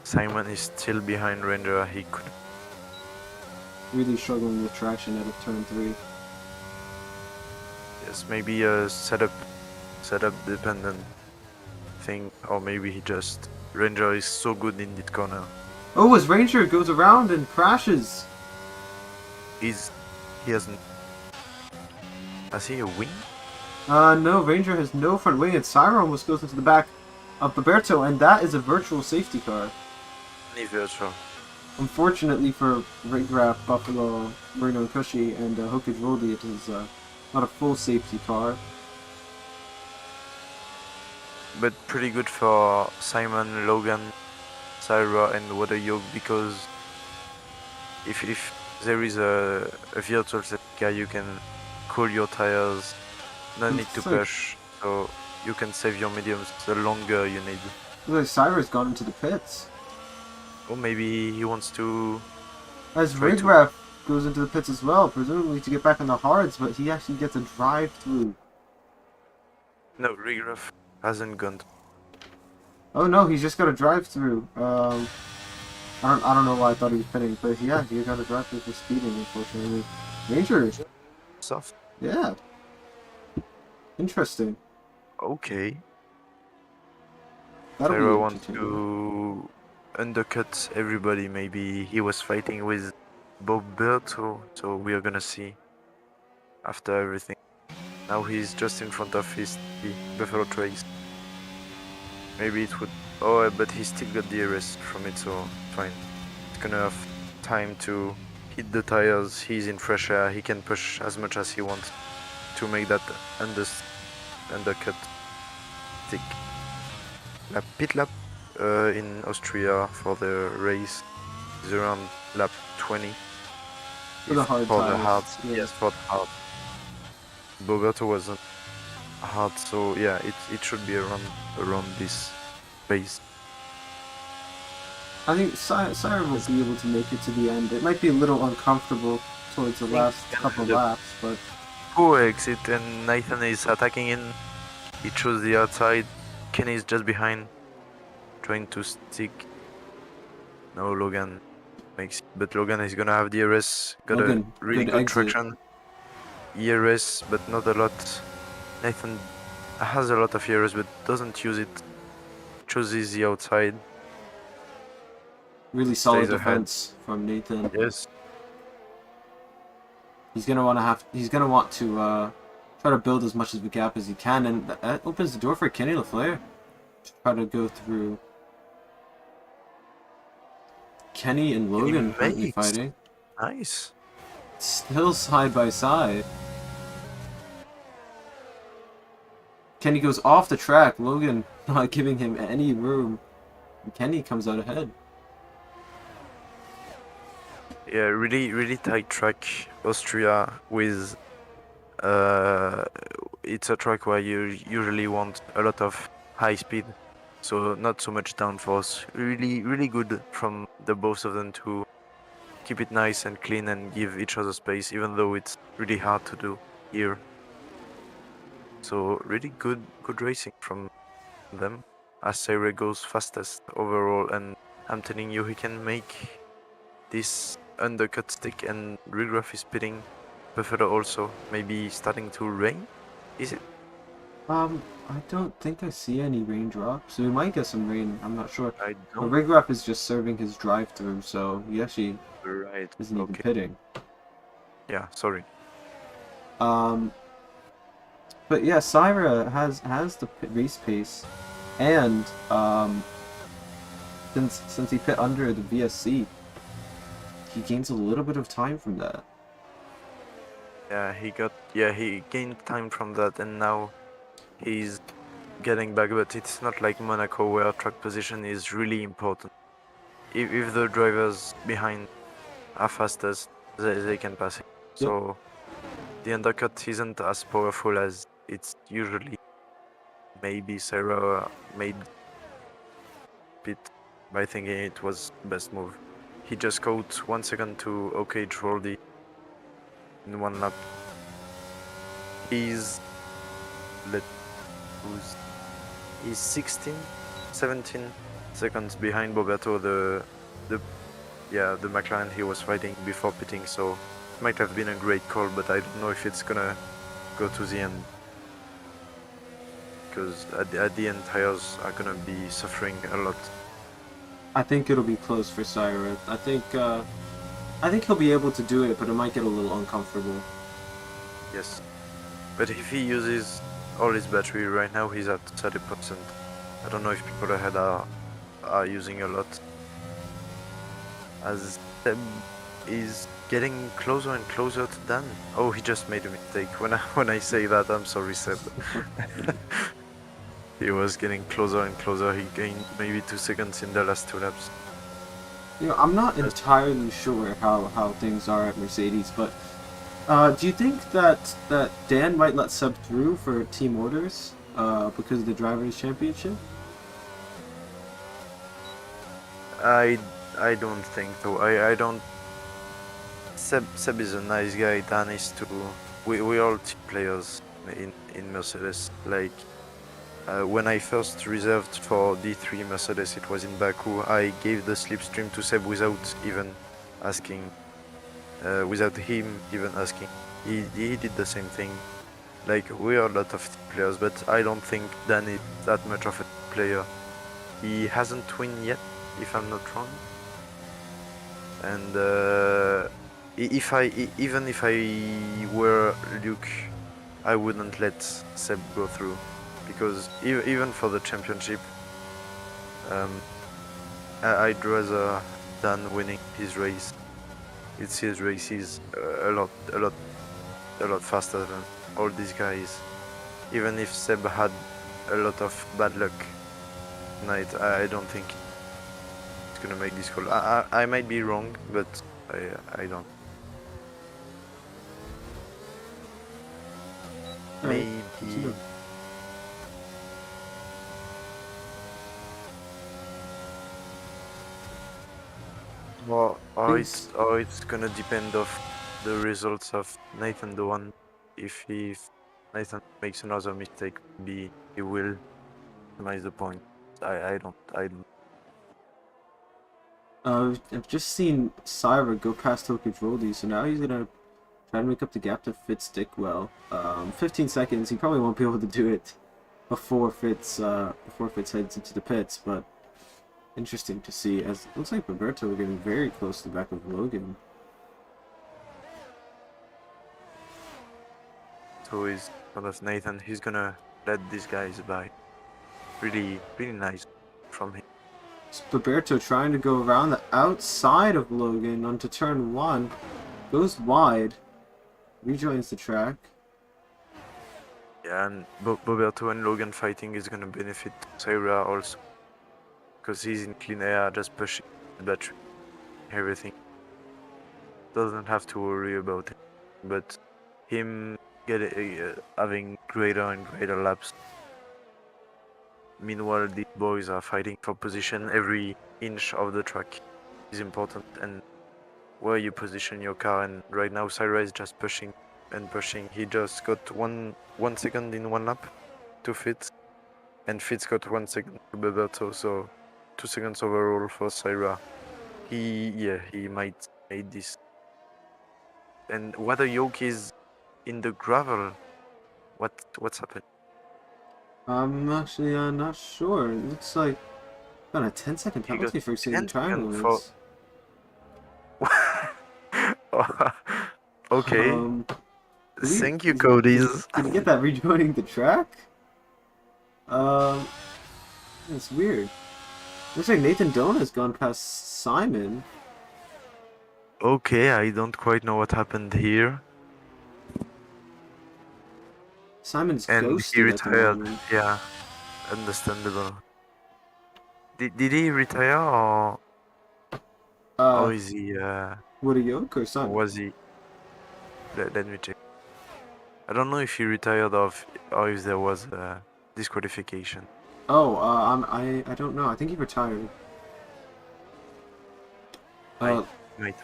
Simon is still behind Ranger. He could really struggling with traction out of turn 3. Yes, maybe a setup dependent thing, or maybe he just Ranger is so good in that corner. Oh, as Ranger goes around and crashes. He hasn't. Has he a wing? No, Ranger has no front wing, and Syra almost goes into the back of Roberto, and that is a virtual safety car. Virtual. Unfortunately for Rigraf, Buffalo, Marino and Cushy, and Hokage Roldy, it is not a full safety car. But pretty good for Simon, Logan, Syra, and Water Yoke, because if there is a virtual safety car, you can cool your tires, no need to push, so you can save your mediums the longer you need. Looks like Syra's gone into the pits. Or maybe he wants to... As Rigraf goes into the pits as well, presumably to get back on the hards, but he actually gets a drive through. No, Rigraf hasn't gone. Oh no, he's just got a drive through. I don't know why I thought he was pinning, but yeah, he got a drive through for speeding, unfortunately. Ranger. Soft. Yeah. Interesting. Okay. That'll Syra wants to undercut everybody. Maybe he was fighting with Boberto, so we are gonna see after everything. Now he's just in front of his Buffalo Trace. Maybe it would... Oh, but he still got the arrest from it, so fine. He's gonna have time to hit the tires. He's in fresh air. He can push as much as he wants to make that undercut stick. Pit lap in Austria for the race is around lap 20. For the hard tires. Yeah. Yes, for the hard. Boberto wasn't hard, so yeah, it should be around this pace. I think Syra will be able to make it to the end. It might be a little uncomfortable towards the last couple of laps, but... Poor exit, and Nathan is attacking in. He chose the outside. Kenny is just behind, trying to stick. No, Logan makes it, but Logan is gonna have the ERS. Got a really good traction. ERS, but not a lot. Nathan has a lot of ERS, but doesn't use it. Chooses the outside. Really solid defense from Nathan. Yes. He's gonna want to try to build as much of a gap as he can, and that opens the door for Kenny LaFleur to try to go through. Kenny and Logan currently fighting. Nice. Still side by side. Kenny goes off the track. Logan not giving him any room. And Kenny comes out ahead. Yeah, really tight track. Austria with uh, it's a track where you usually want a lot of high speed, so not so much downforce. Really good from the both of them to keep it nice and clean and give each other space, even though it's really hard to do here. So really good racing from them. As Sayre goes fastest overall, and I'm telling you, he can make this undercut stick, and Regraph is pitting Buffalo also. Maybe starting to rain? Is it? I don't think I see any raindrops. We might get some rain. I'm not sure. I But don't. Rigrap is just serving his drive-through, so he actually Right. isn't even Okay. pitting. Yeah, sorry. Um, but yeah, Syra has the race pace, and since he pit under the VSC, he gains a little bit of time from that. Yeah, he gained time from that, and now he's getting back, but it's not like Monaco where track position is really important. If the drivers behind are fastest, they can pass it. Yep. So the undercut isn't as powerful as it's usually. Maybe Sarah made it by thinking it was best move. He just caught 1 second to OK Trolley in one lap. He's let who's he's 16, 17 seconds behind Boberto, the McLaren he was fighting before pitting, so it might have been a great call, but I don't know if it's gonna go to the end. Because at the end tires are gonna be suffering a lot. I think it'll be close for Syra. I think he'll be able to do it, but it might get a little uncomfortable. Yes. But if he uses all his battery right now, he's at 30%. I don't know if people ahead are using a lot. As Seb is getting closer and closer to Dan. Oh, he just made a mistake. When I say that, I'm sorry, Seb. He was getting closer and closer. He gained maybe 2 seconds in the last 2 laps. You know, I'm not entirely sure how things are at Mercedes, but do you think that Dan might let Seb through for team orders because of the Drivers' Championship? I don't think so. I don't. Seb is a nice guy. Dan is too. We all team players in Mercedes. Like when I first reserved for D3 Mercedes, it was in Baku. I gave the slipstream to Seb without even asking. Without him even asking. He did the same thing. Like we are a lot of team players, but I don't think Dan is that much of a player. He hasn't won yet, if I'm not wrong. And even if I were Luke, I wouldn't let Seb go through, because even for the championship, I'd rather Dan winning his race. It's his race. He's a lot faster than all these guys. Even if Seb had a lot of bad luck tonight, I don't think it's gonna make this call. I might be wrong, but I don't. Maybe. Well, it's gonna depend of the results of Nathan the one. If Nathan makes another mistake, maybe he will minimize the point. I don't. I've just seen Syra go past Tokyo, so now he's gonna try to make up the gap to Fitz Dickwell. 15 seconds. He probably won't be able to do it before Fitz heads into the pits, but interesting to see. As it looks like Roberto are getting very close to the back of Logan. So he's one of Nathan. He's gonna let these guys by. Really nice from him. Roberto trying to go around the outside of Logan onto turn 1. Goes wide. Rejoins the track. Yeah, and Boberto and Logan fighting is gonna benefit Syra also, because he's in clean air, just pushing the battery, everything. Doesn't have to worry about it. But him having greater and greater laps. Meanwhile, these boys are fighting for position. Every inch of the track is important, and where you position your car. And right now, Syra is just pushing and pushing. He just got one second in one lap to Fitz, and Fitz got 1 second to Beberto. So 2 seconds overall for Syra. He might make this. And whether Yoke is in the gravel, what's happened? I'm actually not sure. It looks like got a 10-second He got penalty for exceeding the 10 tire seconds for. limits. Okay. Weird. Thank you, Did Cody's. he get that rejoining the track? It's weird. Looks like Nathan Dona has gone past Simon. Okay, I don't quite know what happened here. Simon's And he ghosted at the retired. moment. Yeah, understandable. Did he retire or is he Woody Yoke or or Simon? was he? Let me check. I don't know if he retired or if there was a disqualification. Oh, I don't know. I think he retired. Might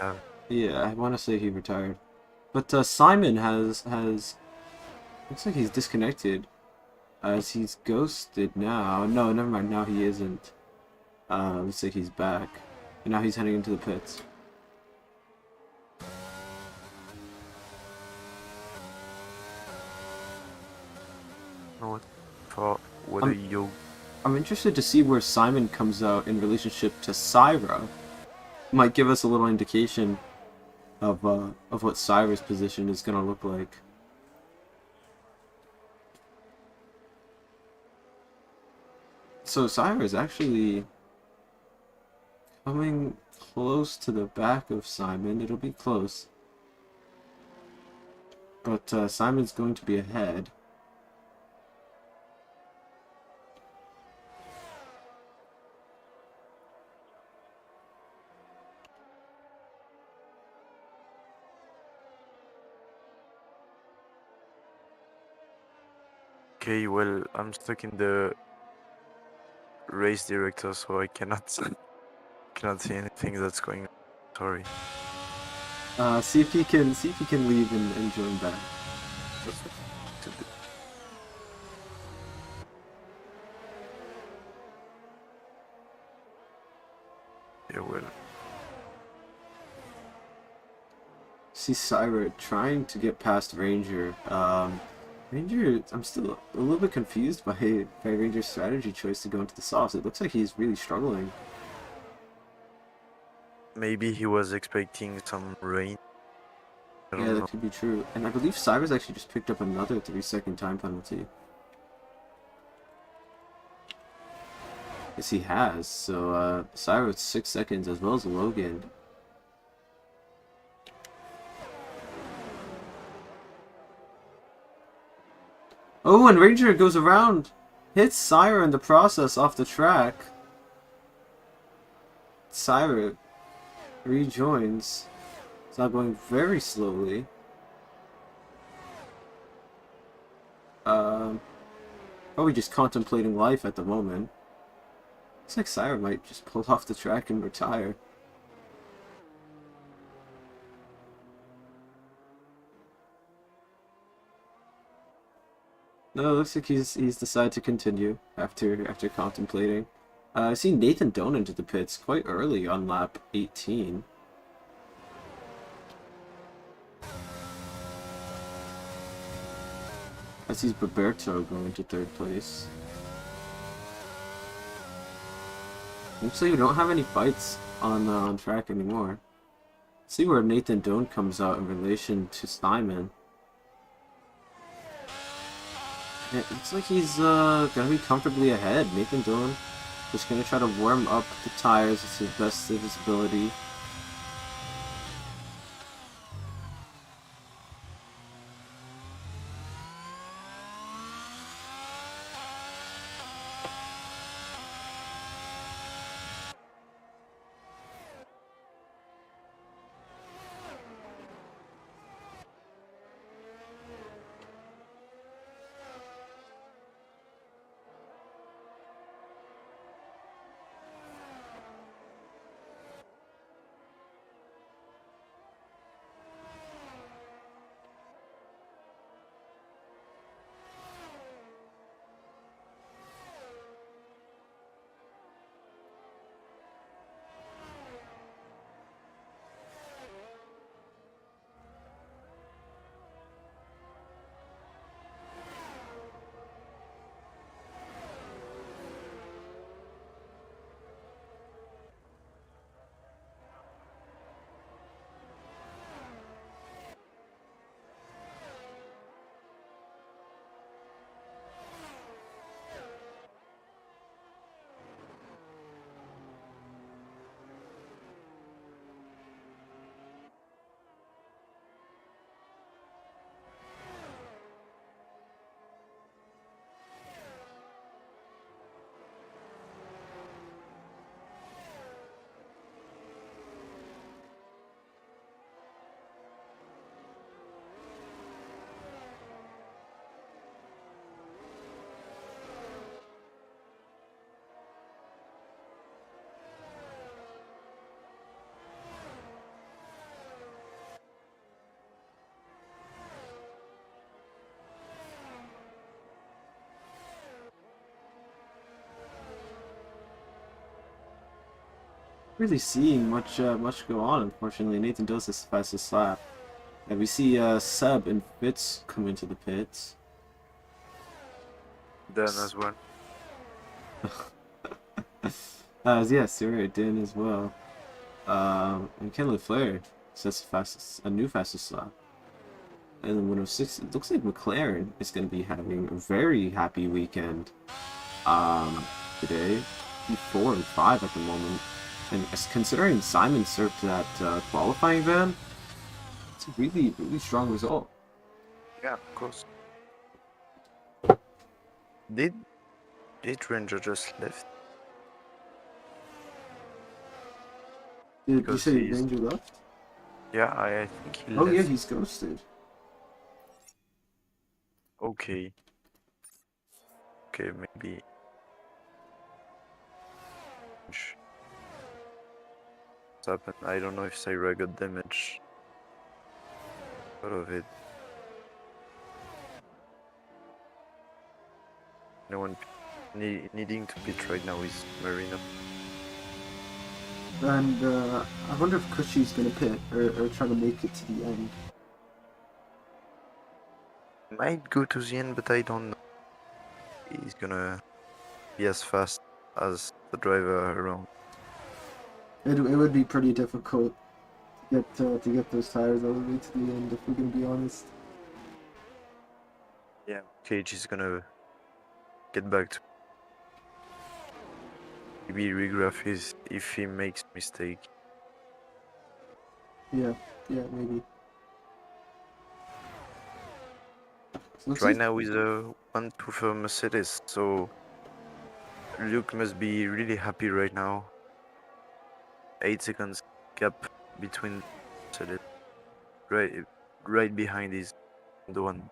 have. Yeah, I want to say he retired. But Simon has looks like he's disconnected. As he's ghosted now. No, never mind. Now he isn't. Looks like he's back. And now he's heading into the pits. Know what for what a yo. I'm interested to see where Simon comes out in relationship to Syra. Might give us a little indication of what Syra's position is gonna look like. So Syra is actually coming close to the back of Simon. It'll be close. But Simon's going to be ahead. Okay, well, I'm stuck in the race director, so I cannot see anything that's going on. Sorry. See if he can leave and join back. That's what to do. Yeah, well. See Syra trying to get past Ranger. Ranger, I'm still a little bit confused by Ranger's strategy choice to go into the softs. It looks like he's really struggling. Maybe he was expecting some rain. I don't Yeah, that know. could be true. And I believe Syra's actually just picked up another 3-second time penalty. Yes, he has. So, Syra's 6 seconds as well as Logan. Oh, and Ranger goes around, hits Syra in the process off the track. Syra rejoins. It's now going very slowly. Probably just contemplating life at the moment. Looks like Syra might just pull off the track and retire. No, it looks like he's decided to continue after contemplating. I see Nathan Doan into the pits quite early on lap 18. I see Roberto going to third place. Looks like we don't have any fights on track anymore. Let's see where Nathan Doan comes out in relation to Simon. It looks like he's gonna be comfortably ahead. Nathan Dillon just gonna try to warm up the tires to the best of his ability. really seeing much go on. Unfortunately, Nathan does this fastest lap, and we see Seb and Fitz come into the pits. Dan as well. Yes, you're right, Dan as well. And Ken LeFleur says a new fastest lap. And then 106, it looks like McLaren is going to be having a very happy weekend today. 4 and 5 at the moment. And considering Simon served that qualifying van, it's a really strong result. Yeah, of course. Did Ranger just left? Did you Because say he's Ranger left? yeah, I think he Oh left. yeah, he's ghosted. Okay. Okay, maybe. What's happened? I don't know if Syra got damage out of it. No one needing to pit right now is Marino. And I wonder if Cushy's gonna pit or try to make it to the end. Might go to the end, but I don't know. He's gonna be as fast as the driver around. It would be pretty difficult to get those tires all the way to the end if we're gonna be honest. Yeah, Cage is gonna get back to maybe regraph his if he makes mistake. Yeah, maybe. So looks Right like now is a 1-2 for Mercedes, so Luke must be really happy right now. 8 seconds gap between Mercedes. Right behind is the one.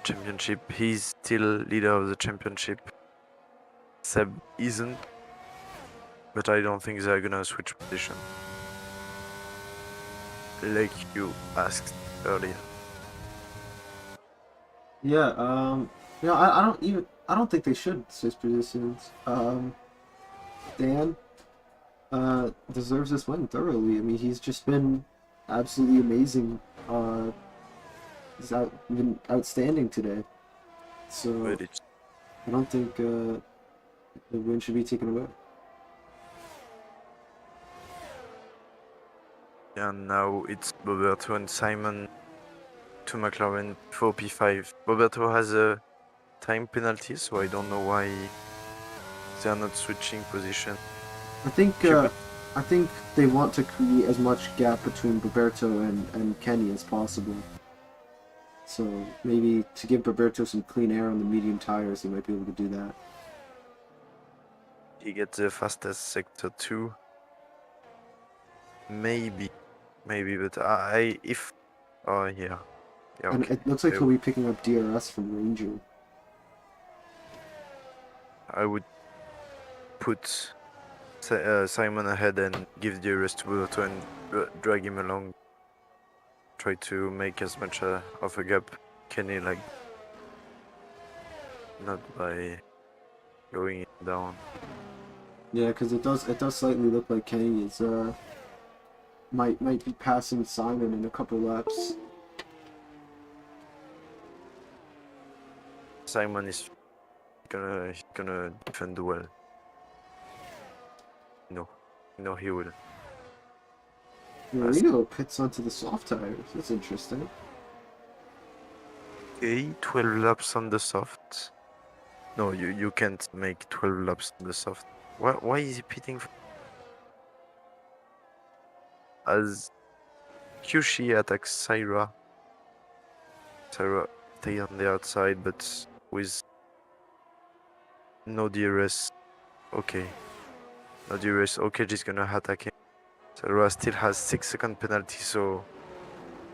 Championship. He's still leader of the championship. Seb isn't, but I don't think they're gonna switch position. Like you asked earlier. yeah, I don't think they should switch positions. Dan deserves this win thoroughly. I mean, he's just been absolutely amazing. Been outstanding today. So But it's I don't think the win should be taken away. and now it's Roberto and Simon to McLaren 4P5. Roberto has a time penalty, so I don't know why they are not switching position. I think Cupid, I think they want to create as much gap between Roberto and Kenny as possible. So maybe to give Roberto some clean air on the medium tires, they might be able to do that. he gets the fastest sector 2. Maybe, but I if oh yeah, And okay. it looks like he'll be picking up DRS from Ranger. I would put Simon ahead and give the rest to Roberto and drag him along. Try to make as much of a gap Kenny like not by going down. Yeah, because it does slightly look like Kenny is might be passing Simon in a couple laps. Simon is gonna defend well. No, he will. Marino pits onto the soft tires. That's interesting. Okay, 12 laps on the soft. No, you can't make 12 laps on the soft. Why is he pitting? As Kyushi attacks Syra. Syra stay on the outside, but with no DRS. Okay. No DRS. Okay, just gonna attack him. Syra still has 6-second penalty, so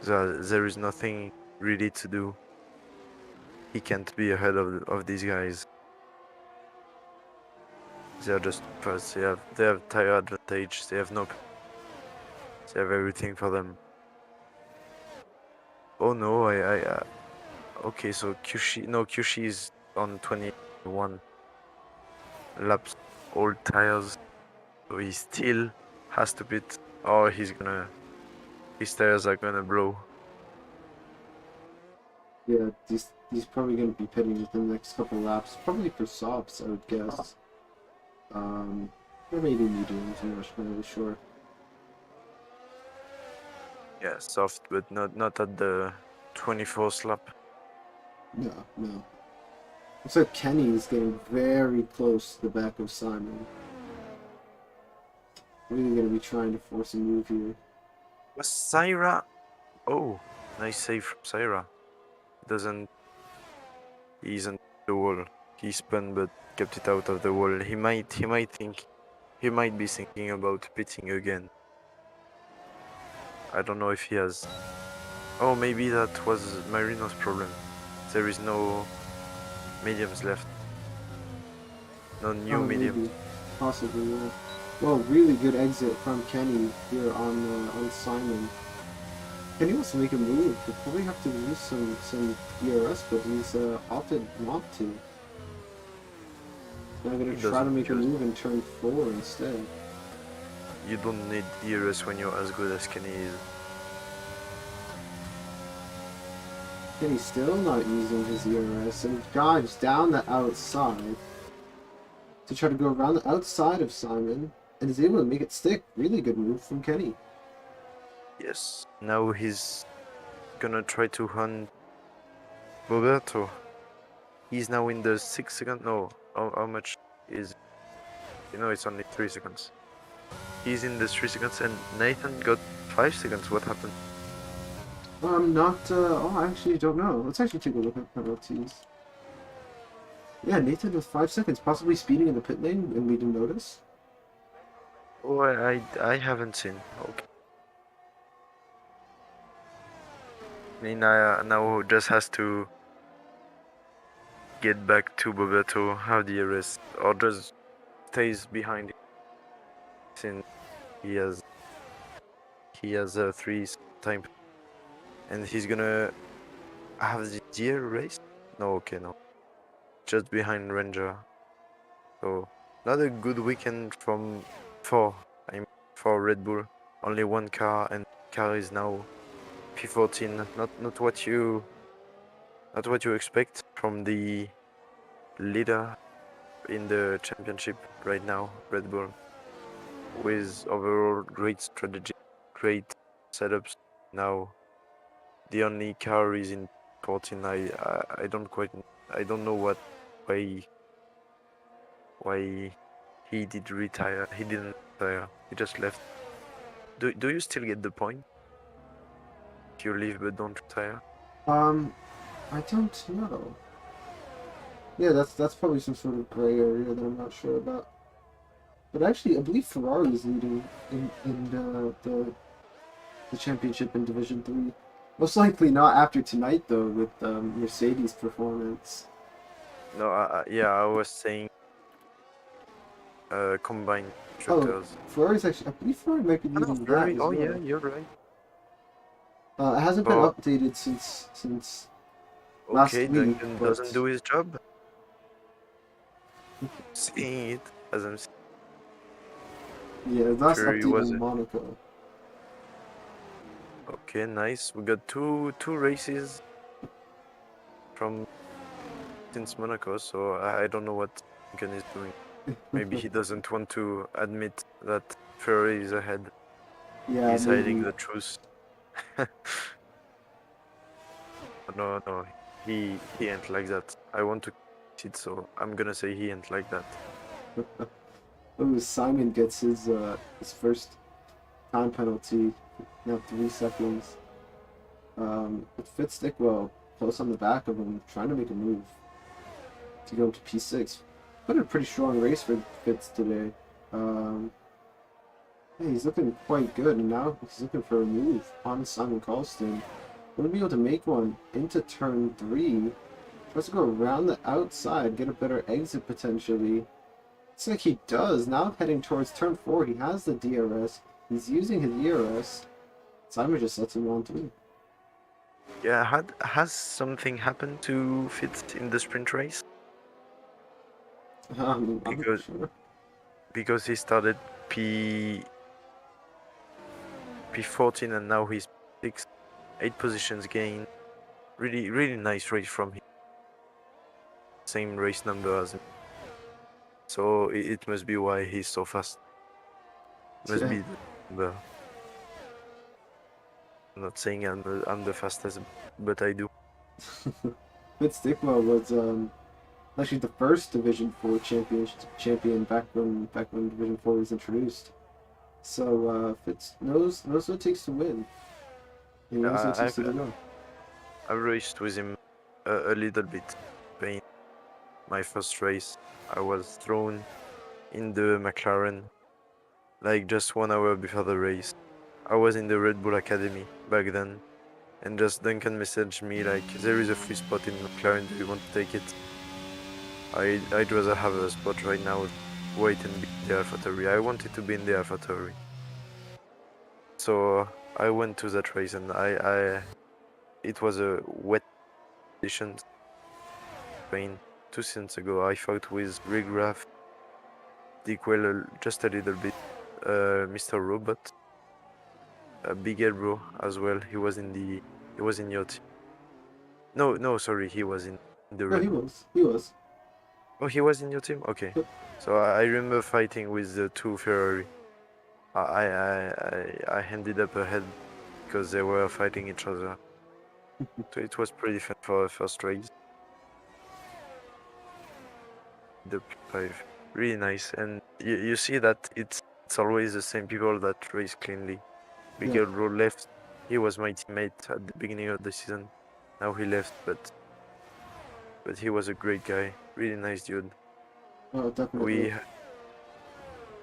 there is nothing really to do. He can't be ahead of these guys. They are just first. They have tire advantage. They have no. They have everything for them. Oh no, okay, so Kyushi is on 21 laps, all tires. So he still has to pit, or his tires are gonna blow. Yeah, he's probably going to be pitting within the next couple laps. Probably for softs, I would guess. Or maybe mediums, I'm not really sure. Yeah, soft, but not at the 24th lap. No, no. Looks like Kenny is getting very close to the back of Simon. Really going to be trying to force a move here. Was Syra? Oh, nice save from Syra. Doesn't He isn't the wall. He spun but kept it out of the wall. He might be thinking about pitting again. I don't know if he has. Oh, maybe that was Marino's problem. There is no mediums left. No new mediums. Maybe. Possibly, yeah. Well, really good exit from Kenny here on Simon. Kenny wants to make a move. He'll probably have to use some ERS, but he's opted not to. Now I'm gonna He try to doesn't make a use. move in turn 4 instead. You don't need DRS when you're as good as Kenny is. Kenny's still not using his ERS and dives down the outside to try to go around the outside of Simon and is able to make it stick. Really good move from Kenny. Yes. Now he's gonna try to hunt Roberto. He's now in the 6 second. No, how much is? It's only 3 seconds. He's in the 3 seconds, and Nathan got 5 seconds. What happened? I actually don't know. Let's actually take a look at penalties. Yeah, Nathan with 5 seconds, possibly speeding in the pit lane and we didn't notice. Oh, I haven't seen. Okay. I mean, now just has to get back to Bobeto, have the arrest, or just stays behind him since he has a 3 time, and he's gonna have the deer race. No, okay, no, just behind Ranger. So not a good weekend for for Red Bull. Only one car, and car is now P14. Not what you expect from the leader in the championship right now, Red Bull, with overall great strategy, great setups. Now the only car is in 14. I don't know why he did retire. He didn't retire. He just left. Do you still get the point? If you leave but don't retire? I don't know. Yeah, that's probably some sort of gray area that I'm not sure about. But actually, I believe Ferrari is leading in the championship in Division 3. Most likely not after tonight, though, with Mercedes' performance. No, yeah, I was saying combined Oh, constructors. Ferrari's actually, I believe Ferrari might be Oh, no, leading that Ferrari. as Oh yeah, well. you're right. It hasn't been But updated since last okay, week, Duncan doesn't but do his job. Seeing it as I'm seeing. yeah, last Ferrari update was in Monaco. okay. Nice. We got two races from since Monaco, so I don't know what Duncan is doing. Maybe he doesn't want to admit that Ferrari is ahead. Yeah, He's hiding maybe. the truth. No, he ain't like that. I want to it, so I'm gonna say he ain't like that. Oh, Simon gets his first time penalty. Now 3 seconds. With Fitz Stickwell close on the back of him, trying to make a move to go to P6. Put a pretty strong race for Fitz today. Yeah, he's looking quite good, and now he's looking for a move on Simon Colston. Will be able to make one into turn 3. Tries to go around the outside, get a better exit potentially. Looks like he does. Now heading towards turn 4, he has the DRS. He's using his ERS. Simon just lets him on through. Yeah, has something happened to Fitz in the sprint race? I'm not Because sure. because he started P P14 and now he's P6, 8 positions gained. Really, really nice race from him. Same race number as him. So it must be why he's so fast. Must Yeah. be the number. I'm not saying I'm the fastest, but I do. Fitz Stickwell was actually the first Division 4 champion back when Division 4 was introduced. So Fitz knows what it takes to win. He knows what it takes to I've do well. I raced with him a little bit. Spain, my first race, I was thrown in the McLaren like just 1 hour before the race. I was in the Red Bull Academy back then, and just Duncan messaged me like, "There is a free spot in McLaren. Do you want to take it?" I'd rather have a spot right now, wait and be in the AlphaTauri. I wanted to be in the AlphaTauri, so I went to that race, and it was a wet edition. Spain 2 seasons ago. I fought with Rigraph, Dickwell just a little bit, Mr. Robot, Big Elbro as well. He was in your team. No, sorry, he was in the No, Red he Bull. was. He was. Oh, he was in your team. Okay, Yep. so I remember fighting with the two Ferrari. I ended up ahead because they were fighting each other. So it was pretty fun for a first race. The P5, really nice, and you see that it's always the same people that race cleanly. Yeah. Miguel Ro left. He was my teammate at the beginning of the season. Now he left, but he was a great guy, really nice dude. Oh, definitely.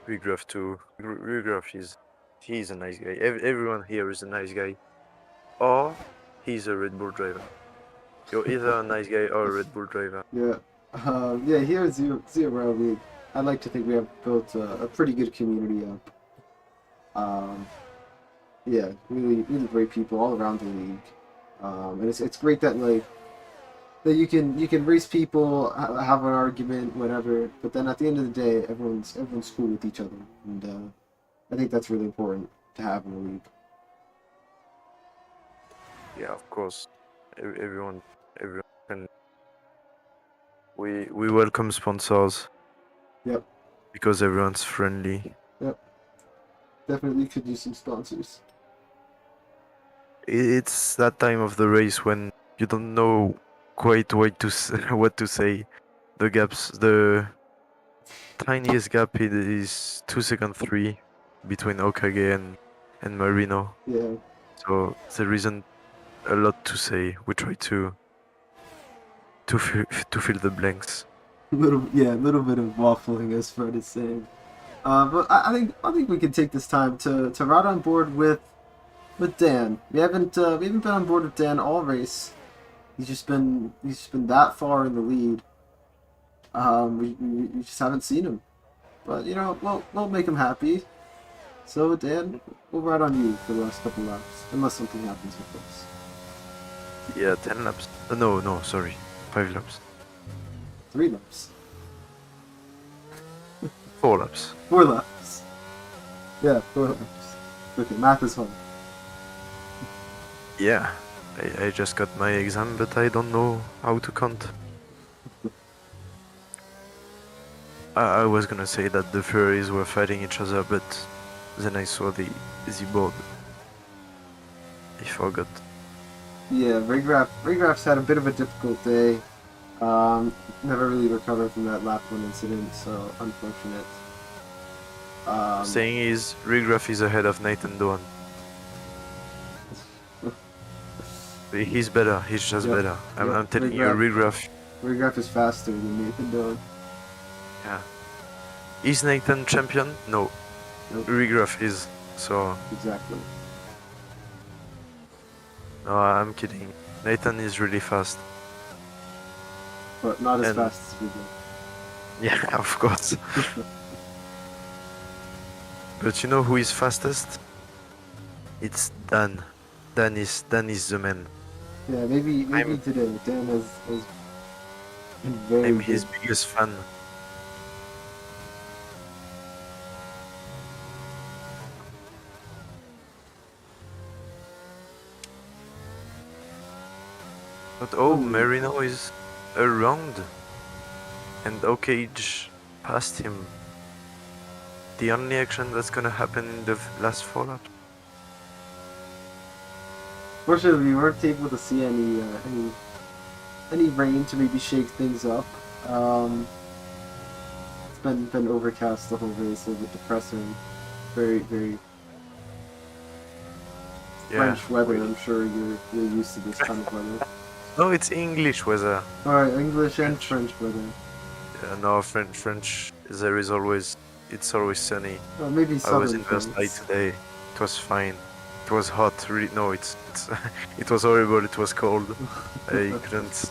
We Regraph too. Regraph he's a nice guy. Everyone here is a nice guy, or he's a Red Bull driver. You're either a nice guy or a Red Bull driver. Yeah. Yeah, here at Zero, I like to think we have built a pretty good community up. Yeah, really great people all around the league. And it's great that that you can race people, have an argument, whatever. But then at the end of the day, everyone's cool with each other, and I think that's really important to have in the league. Yeah, of course. Everyone can. We welcome sponsors. Yep. Because everyone's friendly. Yep. Definitely could use some sponsors. It's that time of the race when you don't know quite what to say. The tiniest gap is 2 second 3 between Okage and Marino. Yeah. So there isn't a lot to say. We try to fill the blanks. A little bit of waffling, as Fred is saying. But I think we can take this time to ride on board with Dan. We haven't been on board with Dan all race. He's just been that far in the lead. We just haven't seen him. But we'll make him happy. So Dan, we'll ride on you for the last couple laps, unless something happens with us. Yeah, 10 laps. No, sorry, 5 laps. 3 laps. 4 laps. 4 laps. Yeah, 4 laps. Okay, math is hard. Yeah, I just got my exam, but I don't know how to count. I was gonna say that the Ferraris were fighting each other, but then I saw the board. I forgot. Yeah, Rigraph's had a bit of a difficult day. Never really recovered from that lap 1 incident, so unfortunate. Saying is, Rigraph is ahead of Nathan Doan. He's better, he's just Yep, better. I'm yep, telling you, Rigraph. Rigraph is faster than Nathan Doan. Yeah. Is Nathan champion? No. Nope. Rigraph is, so. Exactly. No, I'm kidding. Nathan is really fast. But not as And- fast as Rigraph. Yeah, of course. But you know who is fastest? It's Dan. Dan is the man. Yeah, maybe I'm- today Dan has been very I'm good. his biggest fan. But oh, Hmm. Marino is around, and Okage passed him. The only action that's gonna happen in the last 4 laps. Fortunately, we weren't able to see any rain to maybe shake things up. It's been overcast the whole race, a little bit depressing. Very Yeah, French weather. we. I'm sure you're used to this kind of weather. No, it's English weather. All right, English and French. French weather. No, French. There is always. It's always sunny. Well, maybe I was southern in Versailles France. today. It was fine. It was hot. Really, no, it's it was horrible. It was cold. I couldn't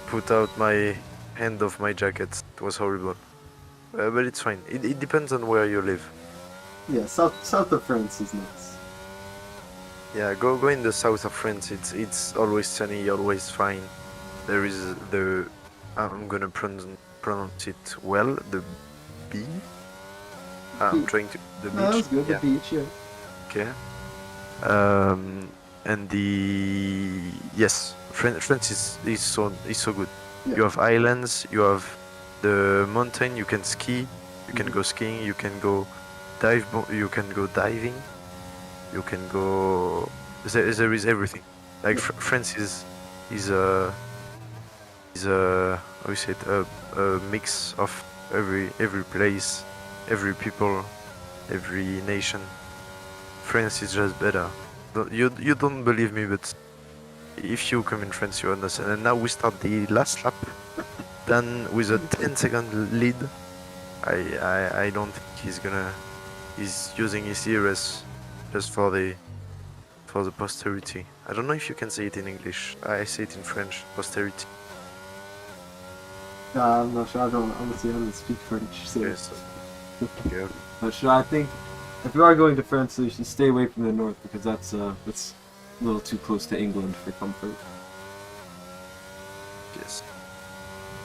put out my hand off my jacket. It was horrible. But it's fine. It depends on where you live. Yeah, south of France is nice. Yeah, go in the south of France. It's always sunny, always fine. There is the I'm gonna pronounce it well. The B. I'm Be- trying to the no, that beach. was good. The Yeah. beach, yeah. Okay. And the yes, France is so good. Yeah. You have islands. You have the mountain. You can ski. You can Mhm. go skiing. You can go You can go diving. You can go. There is everything. Like Yeah. France is a is a how you say it a mix of every place, every people, every nation. France is just better. You don't believe me, but if you come in France, you understand. And now we start the last lap. Then with a 10-second lead, I don't think he's using his ears just for the posterity. I don't know if you can say it in English. I say it in French. Posterity. I'm not sure. I don't speak French, so Yes. Okay. not sure. I think if you are going to France, you should stay away from the north because that's a little too close to England for comfort. Yes.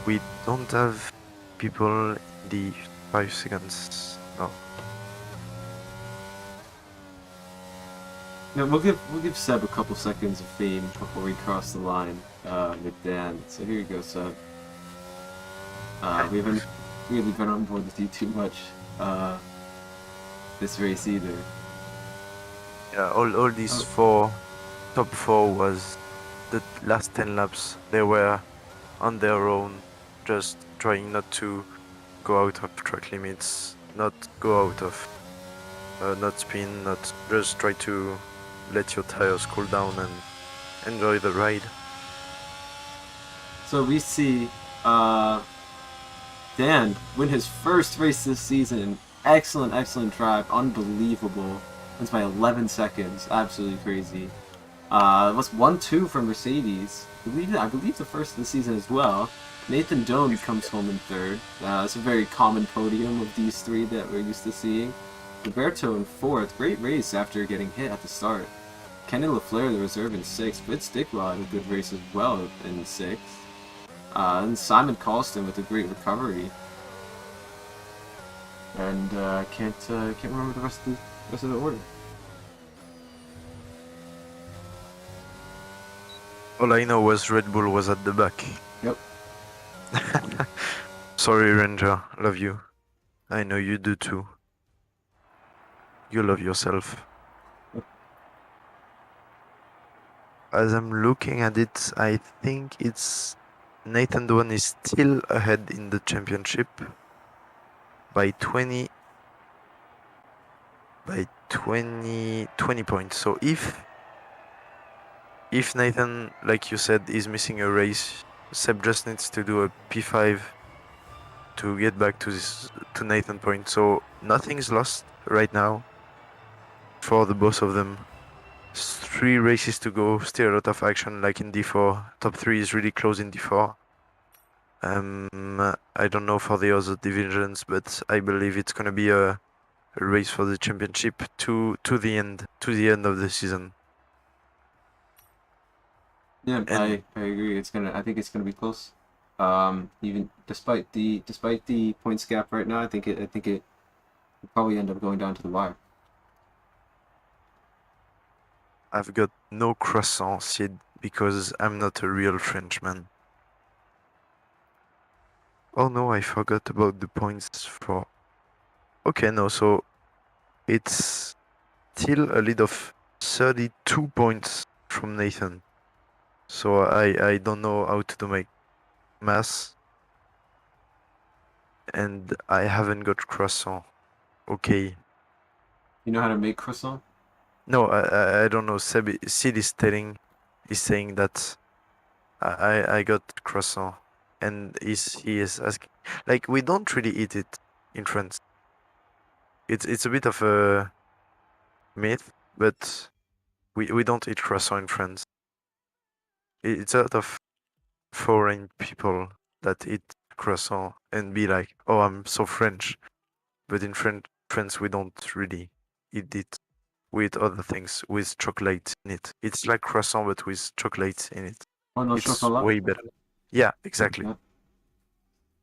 We don't have people in the 5 seconds. No. Yeah, we'll give Seb a couple seconds of fame before we cross the line with Dan. So here you go, Seb. We haven't really been on board with you too much this race either. Yeah. All these Oh, top four was the last 10 laps. They were on their own, just trying not to go out of track limits, not go out of, not spin, not just try to let your tires cool down and enjoy the ride. so we see Dan win his first race this season. Excellent drive. Unbelievable. Wins by 11 seconds. Absolutely crazy. Was 1-2 from Mercedes. I believe the first of the season as well. Nathan Doan comes home in third. It's a very common podium of these three that we're used to seeing. Roberto in fourth. Great race after getting hit at the start. Kenny LaFleur, the reserve, in sixth. Fitz Dickwell had a good race as well in sixth. And Simon Colston with a great recovery. And can't remember the rest of the order. All I know was Red Bull was at the back. Yep. Sorry, Ranger. Love you. I know you do too. You love yourself. As I'm looking at it, I think it's Nathan Dwan is still ahead in the championship by 20 points. So if Nathan, like you said, is missing a race, Seb just needs to do a P5 to get back to Nathan point. So nothing's lost right now for the both of them. 3 races to go, still a lot of action like in D4. Top 3 is really close in D4. I don't know for the other divisions, but I believe it's gonna be a race for the championship to the end of the season. Yeah, And I agree. I think it's gonna be close. Even despite the points gap right now, I think it will probably end up going down to the wire. I've got no croissants because I'm not a real Frenchman. Oh no, I forgot about the points for. Okay, no, so it's still a lead of 32 points from Nathan. So I don't know how to do my math, and I haven't got croissant. Okay. You know how to make croissant? No, I don't know. Sid is saying that I got croissant, and he is asking, like, we don't really eat it in France. It's a bit of a myth, but we don't eat croissant in France. It's a lot of foreign people that eat croissant and be like, oh, I'm so French. But in France, we don't really eat it. We eat other things with chocolate in it. It's like croissant, but with chocolate in it. Oh no, It's chocolat. way better. Yeah, exactly. Yeah,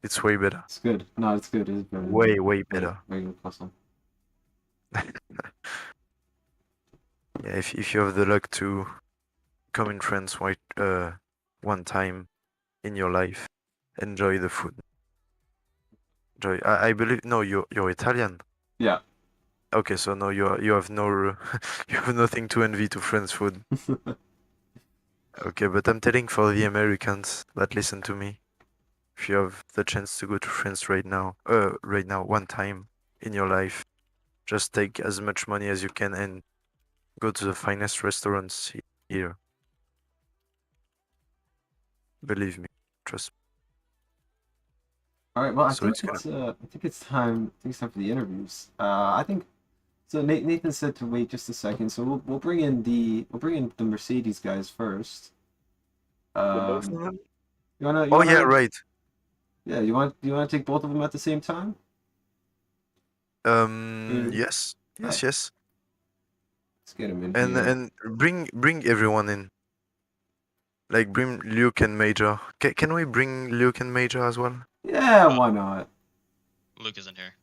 It's way better. it's good. No, it's good. It's better Way, than way like better. regular croissant. Yeah, if you have the luck to come in France one time in your life, enjoy the food. Enjoy. I believe no, you're Italian. Yeah. Okay, so no, you have no you have nothing to envy to French food. Okay, but I'm telling for the Americans that listen to me, if you have the chance to go to France right now, one time in your life, just take as much money as you can and go to the finest restaurants here. Believe me, trust me. All right. Well, So it's gonna. I think it's time. I think it's time for the interviews. I think so. Nathan said to wait just a second, so we'll bring in the Mercedes guys first. The both of Um, them? you Oh yeah, wanna right. yeah you wanna take both of them at the same time? Mm, Yes, all right, yes. let's get him in here. And bring everyone in. Like bring Luke and Major. Can we bring Luke and Major as well? Yeah, why not? Luke isn't here.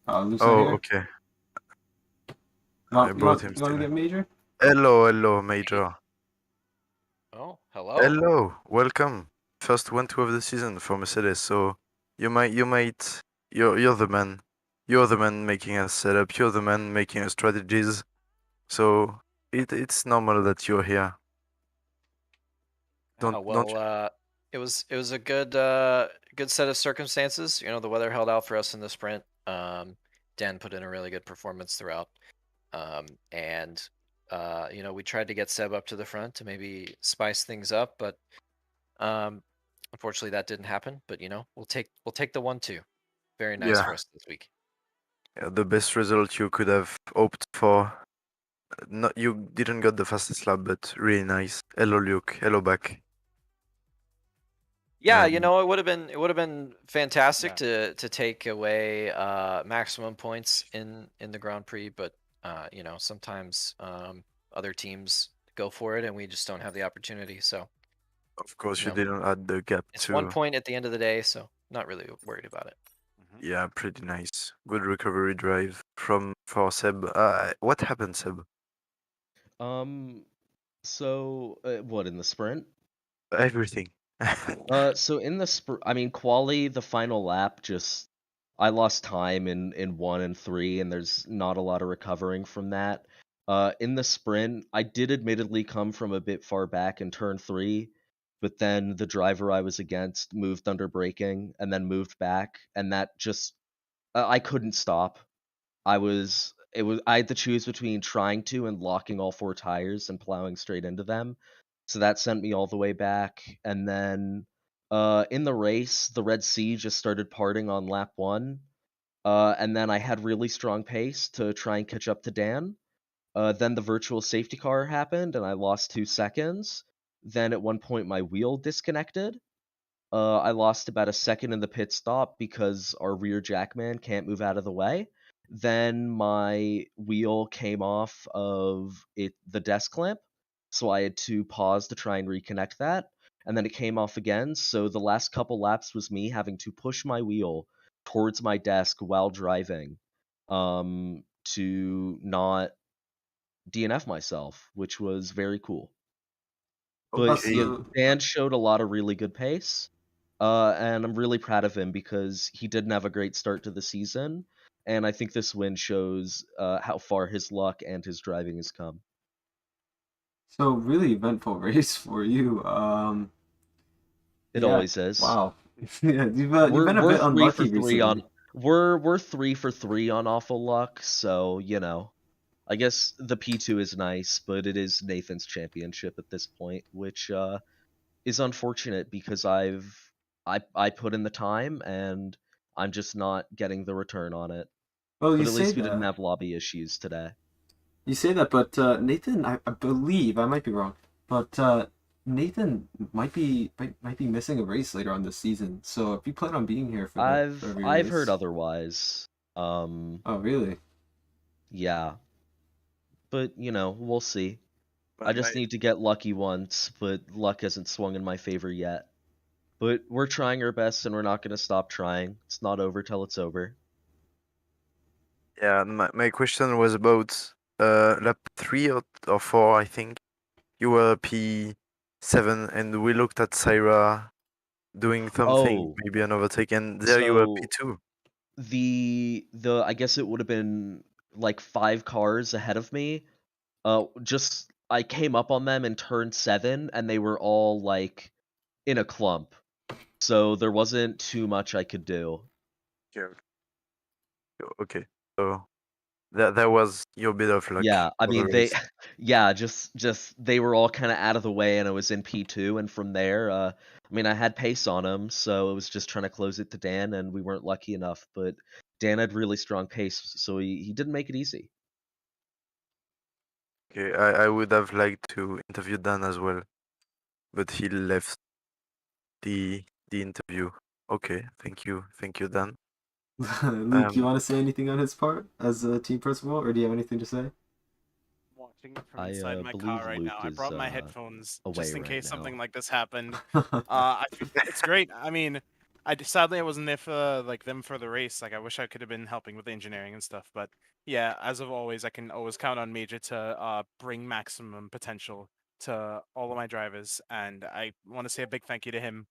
Luke's not Oh, here. okay. I brought him You want to still. get Major? Hello, Major. Oh, hello. Hello, welcome. First 1-2 of the season for Mercedes. So you're the man. You're the man making a setup. You're the man making a strategies. So it's normal that you're here. Don't you? It was a good set of circumstances. You know, the weather held out for us in the sprint. Dan put in a really good performance throughout. And you know, we tried to get Seb up to the front to maybe spice things up, but unfortunately that didn't happen. But you know, we'll take the 1-2. Very nice for Yeah, us this week. yeah, the best result you could have hoped for. Not you didn't get the fastest lap, but really nice. Hello, Luke. Hello, back. Yeah, you Um, know, it would have been fantastic to take away maximum points in the Grand Prix, but you know, sometimes other teams go for it and we just don't have the opportunity. So, of course, you you know, didn't add the gap it's 1 to. point at the end of the day, so not really worried about it. Yeah, pretty nice. Good recovery drive from for Seb. What happened, Seb? Um, what in the sprint? Everything. So in the I mean, quali, the final lap, just I lost time in 1 and 3, and there's not a lot of recovering from that. In the sprint, I did admittedly come from a bit far back in turn 3, but then the driver I was against moved under braking and then moved back, and that just I couldn't stop. I had to choose between trying to and locking all 4 tires and plowing straight into them. So that sent me all the way back. And then in the race, the Red Sea just started parting on lap 1. And then I had really strong pace to try and catch up to Dan. Then the virtual safety car happened and I lost 2 seconds. Then at one point my wheel disconnected. I lost about a second in the pit stop because our rear jackman can't move out of the way. Then my wheel came off of the desk clamp, so I had to pause to try and reconnect that. And then it came off again, so the last couple laps was me having to push my wheel towards my desk while driving to not DNF myself, which was very cool. But so- yeah, Dan showed a lot of really good pace, and I'm really proud of him because he didn't have a great start to the season, and I think this win shows how far his luck and his driving has come. So really eventful race for you. It Yeah, always is. wow. Yeah, you've been a We're bit 3 unlucky for 3 recently. on we're 3 for 3 on awful luck, so you know. I guess the P2 is nice, but it is Nathan's championship at this point, which is unfortunate because I put in the time and I'm just not getting the return on it. Well, But you at say least we didn't that. have lobby issues today. You say that, but Nathan, I believe I might be wrong, but Nathan might be missing a race later on this season. So if you plan on being here for every I've race, heard otherwise. oh really? Yeah. But you know, we'll see. I My just need to get lucky once, but luck hasn't swung in my favor yet. But we're trying our best and we're not going to stop trying. It's not over till it's over. yeah, my question was about lap 3 or 4, I think. You were P7, and we looked at Syra doing something, Oh, maybe an overtake, and there you were so P2. the I guess it would have been like 5 cars ahead of me. Just I came up on them in turn 7 and they were all like in a clump. So there wasn't too much I could do. Okay. Okay. So that was your bit of luck Yeah, I for the mean they race. yeah, just they were all kind of out of the way and I was in P2 and from there I mean I had pace on them, so it was just trying to close it to Dan and we weren't lucky enough, but Dan had really strong pace, so he didn't make it easy. Okay, I would have liked to interview Dan as well, but he left the interview. Okay, thank you, Dan. Luke, you want to say anything on his part as a team principal, or do you have anything to say? Watching it from I inside my believe car right now. Luke I is brought my headphones away just in right case now. something like this happened. It's great. I mean, sadly I wasn't there for like them for the race. Like I wish I could have been helping with the engineering and stuff. But yeah, as of always, I can always count on Major to bring maximum potential to all of my drivers, and I want to say a big thank you to him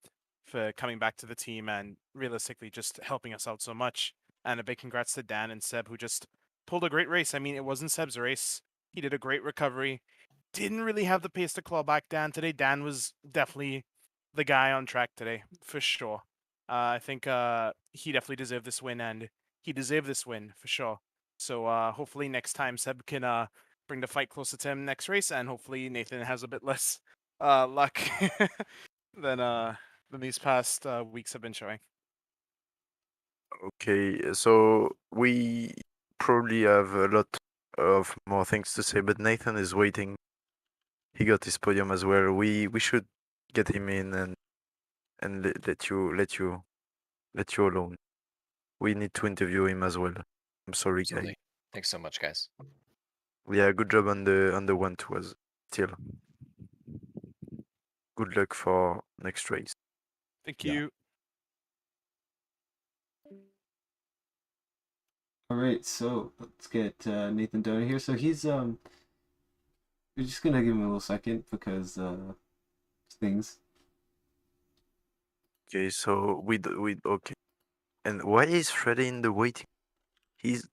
for coming back to the team and realistically just helping us out so much. And a big congrats to Dan and Seb who just pulled a great race. I mean, it wasn't Seb's race. He did a great recovery. Didn't really have the pace to claw back Dan today. Dan was definitely the guy on track today, for sure. I think he definitely deserved this win, and he deserved this win for sure. So hopefully next time Seb can bring the fight closer to him next race, and hopefully Nathan has a bit less luck than these past weeks have been showing. Okay, so we probably have a lot of more things to say, but Nathan is waiting. He got his podium as well. We should get him in and let you alone. We need to interview him as well. I'm sorry, guys. Absolutely. Thanks so much, guys. Yeah, good job on the 1-2 as still. Good luck for next race. Thank Yeah. you. All right, so let's get Nathan Donor here. So he's we're just gonna give him a little second because things. Okay, so we okay. And why is Freddy in the waiting?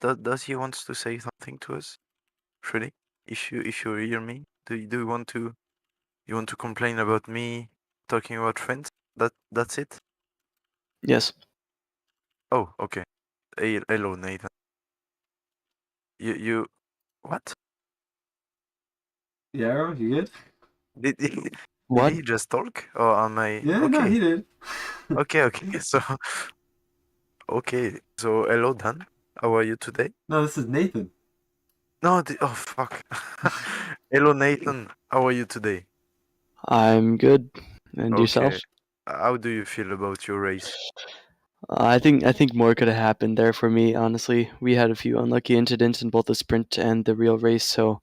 Does he wants to say something to us, Freddy? If you hear me, do you want to complain about me talking about friends? That's it. Yes. Oh, okay. Hey, hello, Nathan. You what? Yeah, Arrow, you good? Did What? he just talk or am I Yeah, no, okay? he did. Okay. So okay. So hello, Dan. How are you today? No, this is Nathan. No, oh fuck. Hello, Nathan. How are you today? I'm good. And yourself? Okay. How do you feel about your race? I think more could have happened there for me, honestly. We had a few unlucky incidents in both the sprint and the real race, so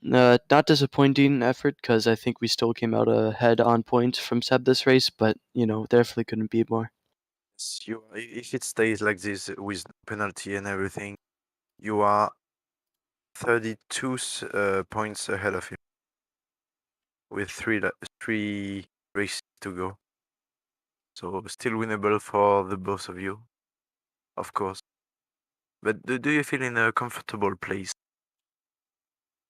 not disappointing effort because I think we still came out ahead on points from Seb this race, but definitely couldn't be more. If it stays like this with penalty and everything, you are 32 points ahead of him. with three races to go. So still winnable for the both of you, of course. But do you feel in a comfortable place?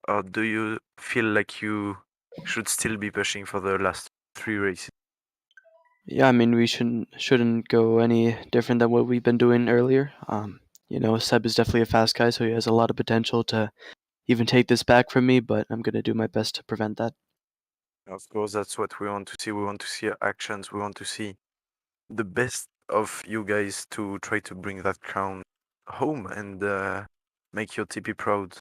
Or do you feel like you should still be pushing for the last three races? Yeah, I mean we shouldn't go any different than what we've been doing earlier. Seb is definitely a fast guy, so he has a lot of potential to even take this back from me, but I'm gonna do my best to prevent that. Of course, that's what we want to see. We want to see actions. We want to see the best of you guys to try to bring that crown home and make your TP proud.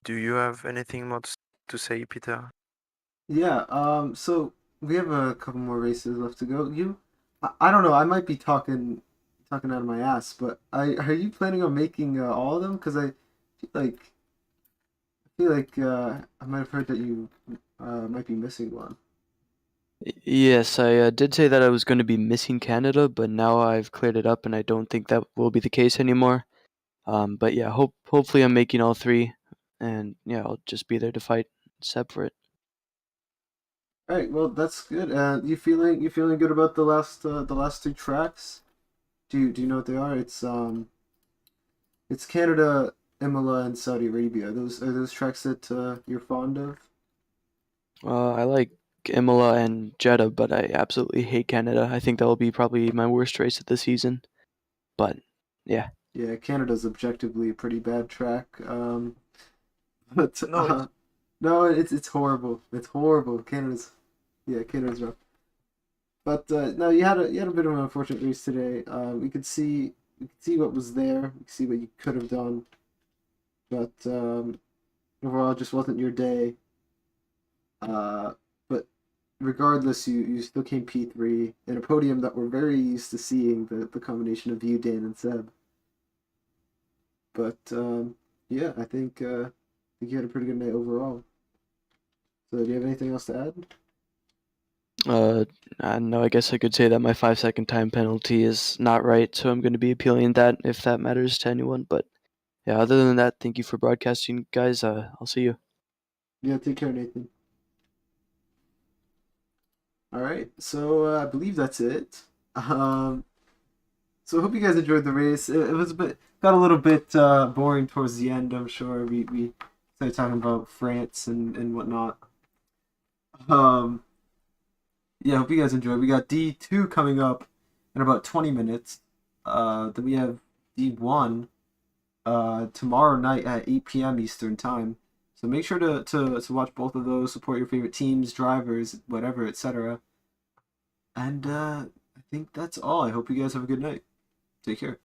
Do you have anything more to say, Peter? Yeah, so we have a couple more races left to go. I don't know, I might be talking out of my ass, but are you planning on making all of them? Because I feel like I might have heard that you might be missing one. Yes, I did say that I was going to be missing Canada, but now I've cleared it up, and I don't think that will be the case anymore. But yeah, hopefully I'm making all three, and yeah, I'll just be there to fight Seb for it. All right, well that's good. You feeling good about the last two tracks? Do you know what they are? It's Canada, Imola, and Saudi Arabia. Are those tracks that you're fond of? I like Imola and Jeddah, but I absolutely hate Canada. I think that will be probably my worst race of the season. But yeah, Yeah, Canada's objectively a pretty bad track. But No, it's no, it's horrible. It's horrible. Canada's rough. But no, you had a bit of an unfortunate race today. We could see what was there. We could see what you could have done. But overall, it just wasn't your day. But regardless, you still came P3 in a podium that we're very used to seeing the combination of you, Dan, and Seb. But yeah, I think you had a pretty good night overall. So do you have anything else to add? no, I guess I could say that my 5 second time penalty is not right, so I'm going to be appealing that if that matters to anyone. But yeah, other than that, thank you for broadcasting, guys. I'll see you. Yeah, take care, Nathan. All right, so I believe that's it. Um, so I hope you guys enjoyed the race. It was got a little bit boring towards the end. I'm sure we started talking about France and whatnot. Um, yeah, hope you guys enjoyed. We got D2 coming up in about 20 minutes. Then we have D1 tomorrow night at 8 p.m. Eastern time. So make sure to watch both of those, support your favorite teams, drivers, whatever, etc. And I think that's all. I hope you guys have a good night. Take care.